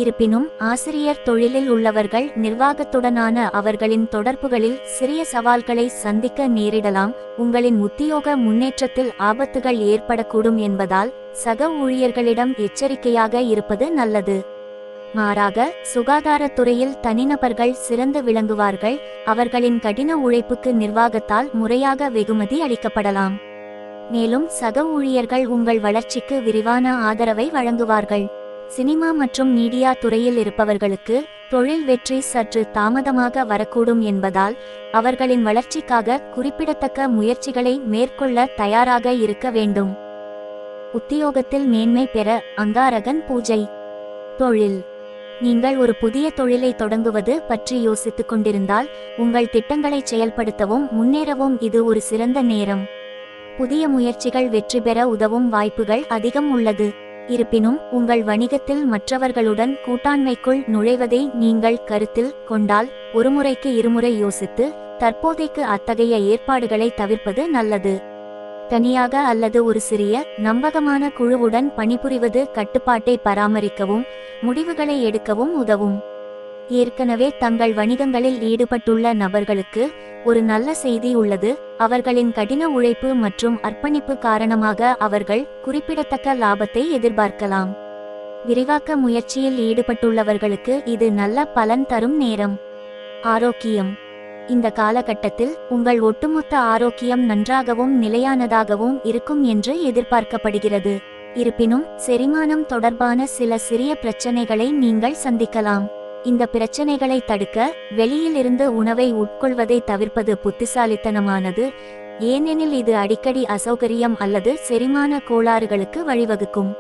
இருப்பினும் ஆசிரியர் தொழிலில் உள்ளவர்கள் நிர்வாகத்துடனான அவர்களின் தொடர்புகளில் சிறிய சவால்களை சந்திக்க நேரிடலாம். உங்களின் உத்தியோக முன்னேற்றத்தில் ஆபத்துகள் ஏற்படக்கூடும் என்பதால் சக ஊழியர்களிடம் எச்சரிக்கையாக இருப்பது நல்லது. மாறாக சுகாதாரத்துறையில் தனிநபர்கள் சிறந்து விளங்குவார்கள். அவர்களின் கடின உழைப்புக்கு நிர்வாகத்தால் முறையாக வெகுமதி அளிக்கப்படலாம். மேலும் சக ஊழியர்கள் உங்கள் வளர்ச்சிக்கு விரிவான ஆதரவை வழங்குவார்கள். சினிமா மற்றும் மீடியா துறையில் இருப்பவர்களுக்கு தொழில் வெற்றி சற்று தாமதமாக வரக்கூடும் என்பதால் அவர்களின் வளர்ச்சிக்காக குறிப்பிடத்தக்க முயற்சிகளை மேற்கொள்ள தயாராக இருக்க வேண்டும். உத்தியோகத்தில் மேன்மை பெற அங்காரகன் பூஜை. தொழில். நீங்கள் ஒரு புதிய தொழிலை தொடங்குவது பற்றி யோசித்துக் கொண்டிருந்தால் உங்கள் திட்டங்களை செயல்படுத்தவும் முன்னேறவும் இது ஒரு சிறந்த நேரம். புதிய முயற்சிகள் வெற்றி பெற உதவும் வாய்ப்புகள் அதிகம் உள்ளது. இருப்பினும் உங்கள் வணிகத்தில் மற்றவர்களுடன் கூட்டாண்மைக்குள் நுழைவதை நீங்கள் கருத்தில் கொண்டால் ஒருமுறைக்கு இருமுறை யோசித்து தற்போதைக்கு அத்தகைய ஏற்பாடுகளை தவிர்ப்பது நல்லது. தனியாக அல்லது ஒரு சிறிய நம்பகமான குழுவுடன் பணிபுரிவது கட்டுப்பாட்டை பராமரிக்கவும் முடிவுகளை எடுக்கவும் உதவும். ஏற்கனவே தங்கள் வணிகங்களில் ஈடுபட்டுள்ள நபர்களுக்கு ஒரு நல்ல செய்தி உள்ளது. அவர்களின் கடின உழைப்பு மற்றும் அர்ப்பணிப்பு காரணமாக அவர்கள் குறிப்பிடத்தக்க லாபத்தை எதிர்பார்க்கலாம். விரிவாக்க முயற்சியில் ஈடுபட்டுள்ளவர்களுக்கு இது நல்ல பலன் தரும் நேரம். ஆரோக்கியம். இந்த காலகட்டத்தில் உங்கள் ஒட்டுமொத்த ஆரோக்கியம் நன்றாகவும் நிலையானதாகவும் இருக்கும் என்று எதிர்பார்க்கப்படுகிறது. இருப்பினும் செரிமானம் தொடர்பான சில சிறிய பிரச்சனைகளை நீங்கள் சந்திக்கலாம். இந்த பிரச்சனைகளை தடுக்க வெளியில் இருந்து உணவை உட்கொள்வதை தவிர்ப்பது புத்திசாலித்தனமானது, ஏனெனில் இது அடிக்கடி அசௌகரியம் அல்லது செரிமான கோளாறுகளுக்கு வழிவகுக்கும்.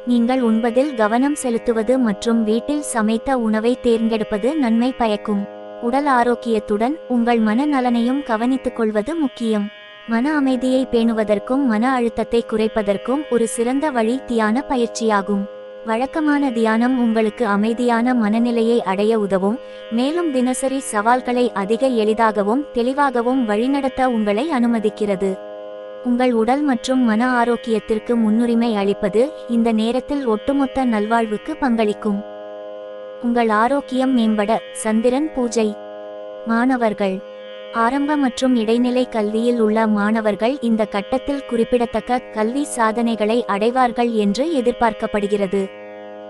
நீங்கள் உண்பதில் கவனம் செலுத்துவது மற்றும் வீட்டில் சமைத்த உணவை தேர்ந்தெடுப்பது நன்மை பயக்கும். உடல் ஆரோக்கியத்துடன் உங்கள் மனநலனையும் கவனித்துக் கொள்வது முக்கியம். மன அமைதியை பேணுவதற்கும் மன அழுத்தத்தை குறைப்பதற்கும் ஒரு சிறந்த வழி தியான பயிற்சியாகும். வழக்கமான தியானம் உங்களுக்கு அமைதியான மனநிலையை அடைய உதவும், மேலும் தினசரி சவால்களை அதிக எளிதாகவும் தெளிவாகவும் வழிநடத்த உங்களை அனுமதிக்கிறது. உங்கள் உடல் மற்றும் மன ஆரோக்கியத்திற்கு முன்னுரிமை அளிப்பது இந்த நேரத்தில் ஒட்டுமொத்த நல்வாழ்வுக்கு பங்களிக்கும். உங்கள் ஆரோக்கியம் மேம்பட சந்திரன் பூஜை. மாணவர்கள். ஆரம்ப மற்றும் இடைநிலை கல்வியில் உள்ள மாணவர்கள் இந்த கட்டத்தில் குறிப்பிடத்தக்க கல்வி சாதனைகளை அடைவார்கள் என்று எதிர்பார்க்கப்படுகிறது.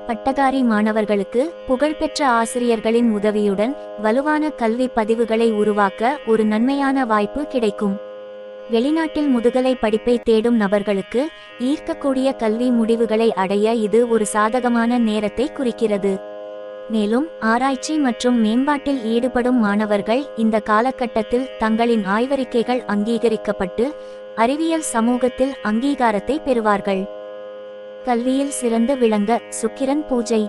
பட்டதாரி மாணவர்களுக்கு புகழ்பெற்ற ஆசிரியர்களின் உதவியுடன் வலுவான கல்வி பதிவுகளை உருவாக்க ஒரு நன்மையான வாய்ப்பு கிடைக்கும். வெளிநாட்டில் முதுகலை படிப்பை தேடும் நபர்களுக்கு ஈர்க்கக்கூடிய கல்வி முடிவுகளை அடைய இது ஒரு சாதகமான நேரத்தை குறிக்கிறது. மேலும் ஆராய்ச்சி மற்றும் மேம்பாட்டில் ஈடுபடும் மாணவர்கள் இந்த காலகட்டத்தில் தங்களின் ஆய்வறிக்கைகள் அங்கீகரிக்கப்பட்டு அறிவியல் சமூகத்தில் அங்கீகாரத்தை பெறுவார்கள். கல்வியில் சிறந்து விளங்க சுக்கிரன் பூஜை.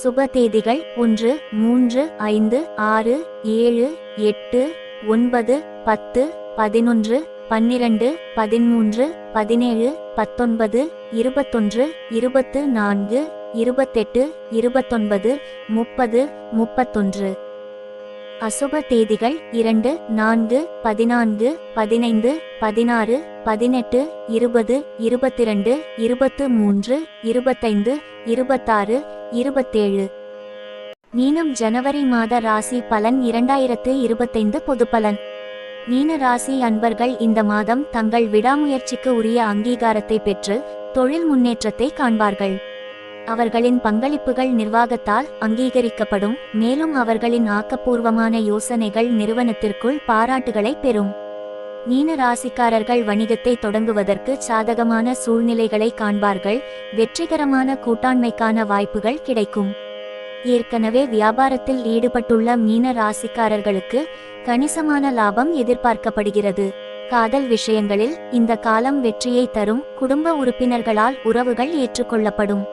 சுப தேதிகள் 1, 3, 5, 6, 7, 8, 9, 10, 11, 12, 13, 17, 19, 21, 24, 28, 29, 30, 31. அசுப தேதிகள் 2, 4, 14, 15, 16, 18, 20, 22, 23, 25, 26, 27. மீனம். ஜனவரி மாத ராசி பலன் 2025 பொதுப்பலன். மீன ராசி அன்பர்கள் இந்த மாதம் தங்கள் விடாமுயற்சிக்கு உரிய அங்கீகாரத்தை பெற்று தொழில் முன்னேற்றத்தை காண்பார்கள். அவர்களின் பங்களிப்புகள் நிர்வாகத்தால் அங்கீகரிக்கப்படும், மேலும் அவர்களின் ஆக்கப்பூர்வமான யோசனைகள் நிறுவனத்திற்குள் பாராட்டுகளை பெறும். மீன ராசிக்காரர்கள் வணிகத்தை தொடங்குவதற்கு சாதகமான சூழ்நிலைகளை காண்பார்கள். வெற்றிகரமான கூட்டாண்மைக்கான வாய்ப்புகள் கிடைக்கும். ஏற்கனவே வியாபாரத்தில் ஈடுபட்டுள்ள மீன ராசிக்காரர்களுக்கு கணிசமான லாபம் எதிர்பார்க்கப்படுகிறது. காதல் விஷயங்களில் இந்த காலம் வெற்றியை தரும். குடும்ப உறுப்பினர்களால் உறவுகள் ஏற்றுக்கொள்ளப்படும்.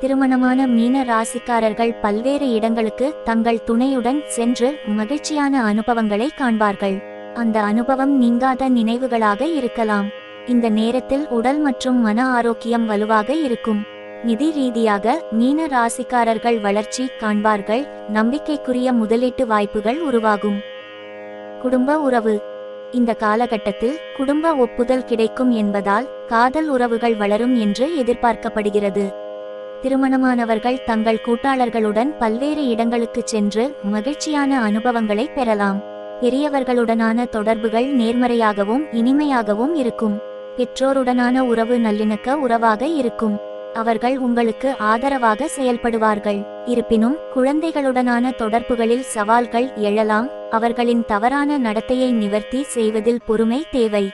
திருமணமான மீன ராசிக்காரர்கள் பல்வேறு இடங்களுக்கு தங்கள் துணையுடன் சென்று மகிழ்ச்சியான அனுபவங்களை காண்பார்கள். அந்த அனுபவம் நீங்காத நினைவுகளாக இருக்கலாம். இந்த நேரத்தில் உடல் மற்றும் மன ஆரோக்கியம் வலுவாக இருக்கும். நிதி ரீதியாக மீன ராசிக்காரர்கள் வளர்ச்சி காண்பார்கள். நம்பிக்கைக்குரிய முதலீட்டு வாய்ப்புகள் உருவாகும். குடும்ப உறவு. இந்த காலகட்டத்தில் குடும்ப ஒப்புதல் கிடைக்கும் என்பதால் காதல் உறவுகள் வளரும் என்று எதிர்பார்க்கப்படுகிறது. திருமணமானவர்கள் தங்கள் கூட்டாளர்களுடன் பல்வேறு இடங்களுக்கு சென்று மகிழ்ச்சியான அனுபவங்களை பெறலாம். பெரியவர்களுடனான தொடர்புகள் நேர்மறையாகவும் இனிமையாகவும் இருக்கும். பெற்றோருடனான உறவு நல்லிணக்க உறவாக இருக்கும். அவர்கள் உங்களுக்கு ஆதரவாக செயல்படுவார்கள். இருப்பினும் குழந்தைகளுடனான தொடர்புகளில் சவால்கள் எழலாம். அவர்களின் தவறான நடத்தையை நிவர்த்தி செய்வதில் பொறுமை தேவை.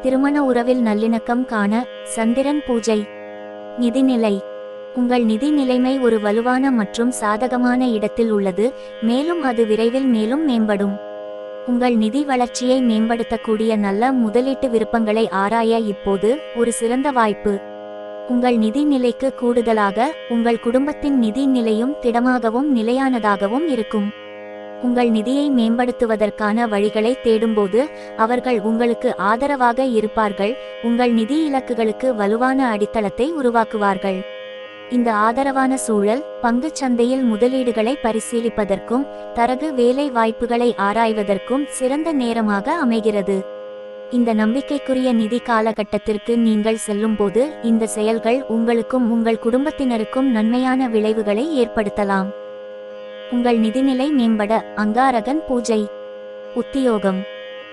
திருமண உறவில் நல்லிணக்கம் காண சந்திரன் பூஜை. நிதிநிலை. உங்கள் நிதி நிலைமை ஒரு வலுவான மற்றும் சாதகமான இடத்தில் உள்ளது, மேலும் அது விரைவில் மேலும் மேம்படும். உங்கள் நிதி வளர்ச்சியை மேம்படுத்தக்கூடிய நல்ல முதலீட்டு விருப்பங்களை ஆராய இப்போது ஒரு சிறந்த வாய்ப்பு. உங்கள் நிதி நிலைக்கு கூடுதலாக உங்கள் குடும்பத்தின் நிதி நிலையும் திடமாகவும் நிலையானதாகவும் இருக்கும். உங்கள் நிதியை மேம்படுத்துவதற்கான வழிகளை தேடும்போது அவர்கள் உங்களுக்கு ஆதரவாக இருப்பார்கள். உங்கள் நிதி இலக்குகளுக்கு வலுவான அடித்தளத்தை உருவாக்குவார்கள். இந்த ஆதரவான சூழல் பங்குச் சந்தையில் முதலீடுகளை பரிசீலிப்பதற்கும் தரகு வேலை வாய்ப்புகளை ஆராய்வதற்கும் சிறந்த நேரமாக அமைகிறது. இந்த நம்பிக்கைக்குரிய நிதி காலகட்டத்திற்கு நீங்கள் செல்லும்போது இந்த செயல்கள் உங்களுக்கும் உங்கள் குடும்பத்தினருக்கும் நன்மையான விளைவுகளை ஏற்படுத்தலாம். உங்கள் நிதிநிலை மேம்பட அங்காரகன் பூஜை. உத்தியோகம்.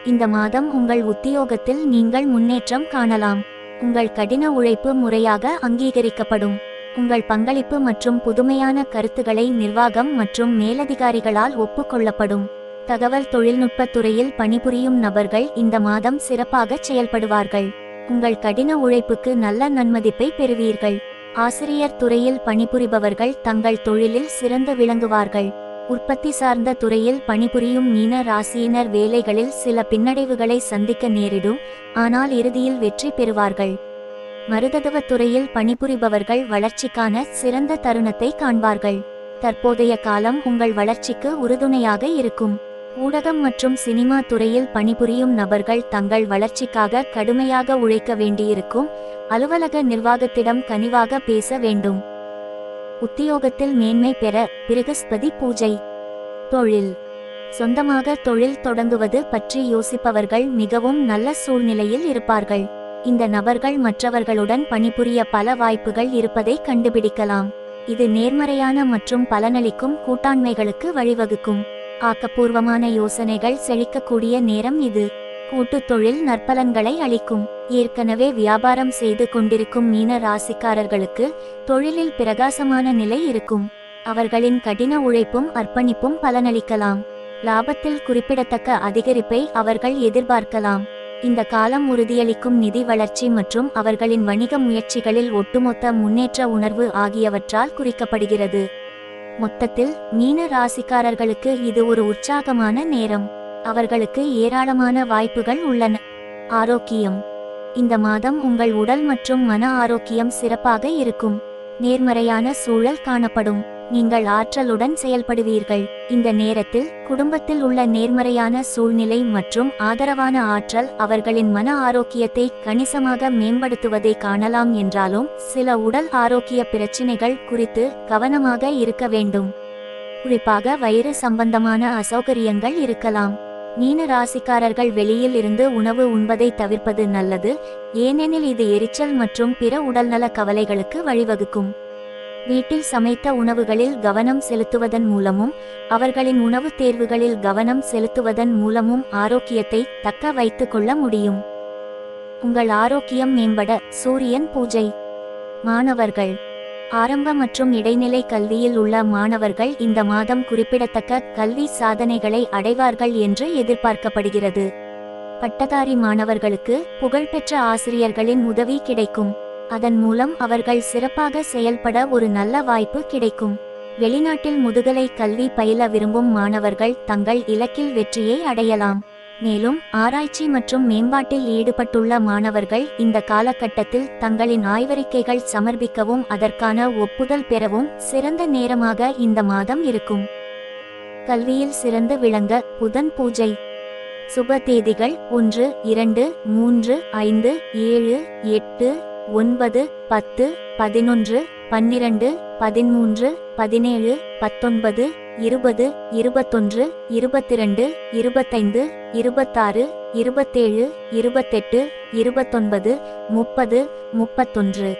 இந்த மாதம் உங்கள் உத்தியோகத்தில் நீங்கள் முன்னேற்றம் காணலாம். உங்கள் கடின உழைப்பு முறையாக அங்கீகரிக்கப்படும். உங்கள் பங்களிப்பு மற்றும் புதுமையான கருத்துக்களை நிர்வாகம் மற்றும் மேலதிகாரிகளால் ஒப்புக்கொள்ளப்படும். தகவல் தொழில்நுட்ப துறையில் பணிபுரியும் நபர்கள் இந்த மாதம் சிறப்பாக செயல்படுவார்கள். உங்கள் கடின உழைப்புக்கு நல்ல நன்மதிப்பை பெறுவீர்கள். ஆசிரியர் துறையில் பணிபுரிபவர்கள் தங்கள் தொழிலில் சிறந்து விளங்குவார்கள். உற்பத்தி சார்ந்த துறையில் பணிபுரியும் மீன ராசியினர் வேலைகளில் சில பின்னடைவுகளை சந்திக்க நேரிடும், ஆனால் இறுதியில் வெற்றி பெறுவார்கள். மருதத்துவ துறையில் பணிபுரிபவர்கள் வளர்ச்சிக்கான சிறந்த தருணத்தை காண்பார்கள். தற்போதைய காலம் உங்கள் வளர்ச்சிக்கு உறுதுணையாக இருக்கும். ஊடகம் மற்றும் சினிமா துறையில் பணிபுரியும் நபர்கள் தங்கள் வளர்ச்சிக்காக கடுமையாக உழைக்க வேண்டியிருக்கும். அலுவலக நிர்வாகத்திடம் கனிவாக பேச வேண்டும். உத்தியோகத்தில் மேன்மை பெற பிருகஸ்பதி பூஜை. தொழில். சொந்தமாக தொழில் தொடங்குவது பற்றி யோசிப்பவர்கள் மிகவும் நல்ல சூழ்நிலையில் இருப்பார்கள். இந்த நபர்கள் மற்றவர்களுடன் பணிபுரிய பல வாய்ப்புகள் இருப்பதை கண்டுபிடிக்கலாம். இது நேர்மறையான மற்றும் பலனளிக்கும் கூட்டாண்மைகளுக்கு வழிவகுக்கும். ஆக்கப்பூர்வமான யோசனைகள் செழிக்கக்கூடிய நேரம் இது. கூட்டுத் தொழில் நற்பலன்களை அளிக்கும். ஏற்கனவே வியாபாரம் செய்து கொண்டிருக்கும் மீன ராசிக்காரர்களுக்கு தொழிலில் பிரகாசமான நிலை இருக்கும். அவர்களின் கடின உழைப்பும் அர்ப்பணிப்பும் பலனளிக்கலாம். லாபத்தில் குறிப்பிடத்தக்க அதிகரிப்பை அவர்கள் எதிர்பார்க்கலாம். இந்த காலம் உறுதியளிக்கும் நிதி வளர்ச்சி மற்றும் அவர்களின் வணிக முயற்சிகளில் ஒட்டுமொத்த முன்னேற்ற உணர்வு ஆகியவற்றால் குறிக்கப்படுகிறது. மொத்தத்தில் மீன ராசிக்காரர்களுக்கு இது ஒரு உற்சாகமான நேரம். அவர்களுக்கு ஏராளமான வாய்ப்புகள் உள்ளன. ஆரோக்கியம். இந்த மாதம் உங்கள் உடல் மற்றும் மன ஆரோக்கியம் சிறப்பாக இருக்கும். நேர்மறையான சூழல் காணப்படும். நீங்கள் ஆற்றலுடன் செயல்படுவீர்கள். இந்த நேரத்தில் குடும்பத்தில் உள்ள நேர்மறையான சூழ்நிலை மற்றும் ஆதரவான ஆற்றல் அவர்களின் மன ஆரோக்கியத்தை கணிசமாக மேம்படுத்துவதை காணலாம். என்றாலும் சில உடல் ஆரோக்கிய பிரச்சினைகள் குறித்து கவனமாக இருக்க வேண்டும். குறிப்பாக வயிறு சம்பந்தமான அசௌகரியங்கள் இருக்கலாம். மீன ராசிக்காரர்கள் வெளியில் இருந்து உணவு உண்பதை தவிர்ப்பது நல்லது, ஏனெனில் இது எரிச்சல் மற்றும் பிற உடல்நல கவலைகளுக்கு வழிவகுக்கும். வீட்டில் சமைத்த உணவுகளில் கவனம் செலுத்துவதன் மூலமும் அவர்களின் உணவு தேர்வுகளில் கவனம் செலுத்துவதன் மூலமும் ஆரோக்கியத்தை தக்க வைத்துக் கொள்ள முடியும். உங்கள் ஆரோக்கியம் மேம்பட சூரியன் பூஜை. மாணவர்கள். ஆரம்ப மற்றும் இடைநிலை கல்வியில் உள்ள மாணவர்கள் இந்த மாதம் குறிப்பிடத்தக்க கல்வி சாதனைகளை அடைவார்கள் என்று எதிர்பார்க்கப்படுகிறது. பட்டதாரி மாணவர்களுக்கு புகழ்பெற்ற ஆசிரியர்களின் உதவி கிடைக்கும். அதன் மூலம் அவர்கள் சிறப்பாக செயல்பட ஒரு நல்ல வாய்ப்பு கிடைக்கும். வெளிநாட்டில் முதுகலை கல்வி பயில விரும்பும் மாணவர்கள் தங்கள் இலக்கில் வெற்றியை அடையலாம். மேலும் ஆராய்ச்சி மற்றும் மேம்பாட்டில் ஈடுபட்டுள்ள மாணவர்கள் இந்த காலகட்டத்தில் தங்களின் ஆய்வறிக்கைகள் சமர்ப்பிக்கவும் அதற்கான ஒப்புதல் பெறவும் சிறந்த நேரமாக இந்த மாதம் இருக்கும். கல்வியில் சிறந்து விளங்க புதன் பூஜை. சுப தேதிகள் 1, 2, 3, 5, 7, 8, 9, 10, 11, 12, 13, 17, 19, 20, 21, 22, 25, 26, 27, 28, 29, 30, 31.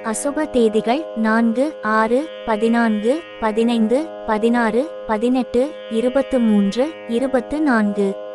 அசுப தேதிகள் 4, 6, 14, 15, 16, 18, 23, 24.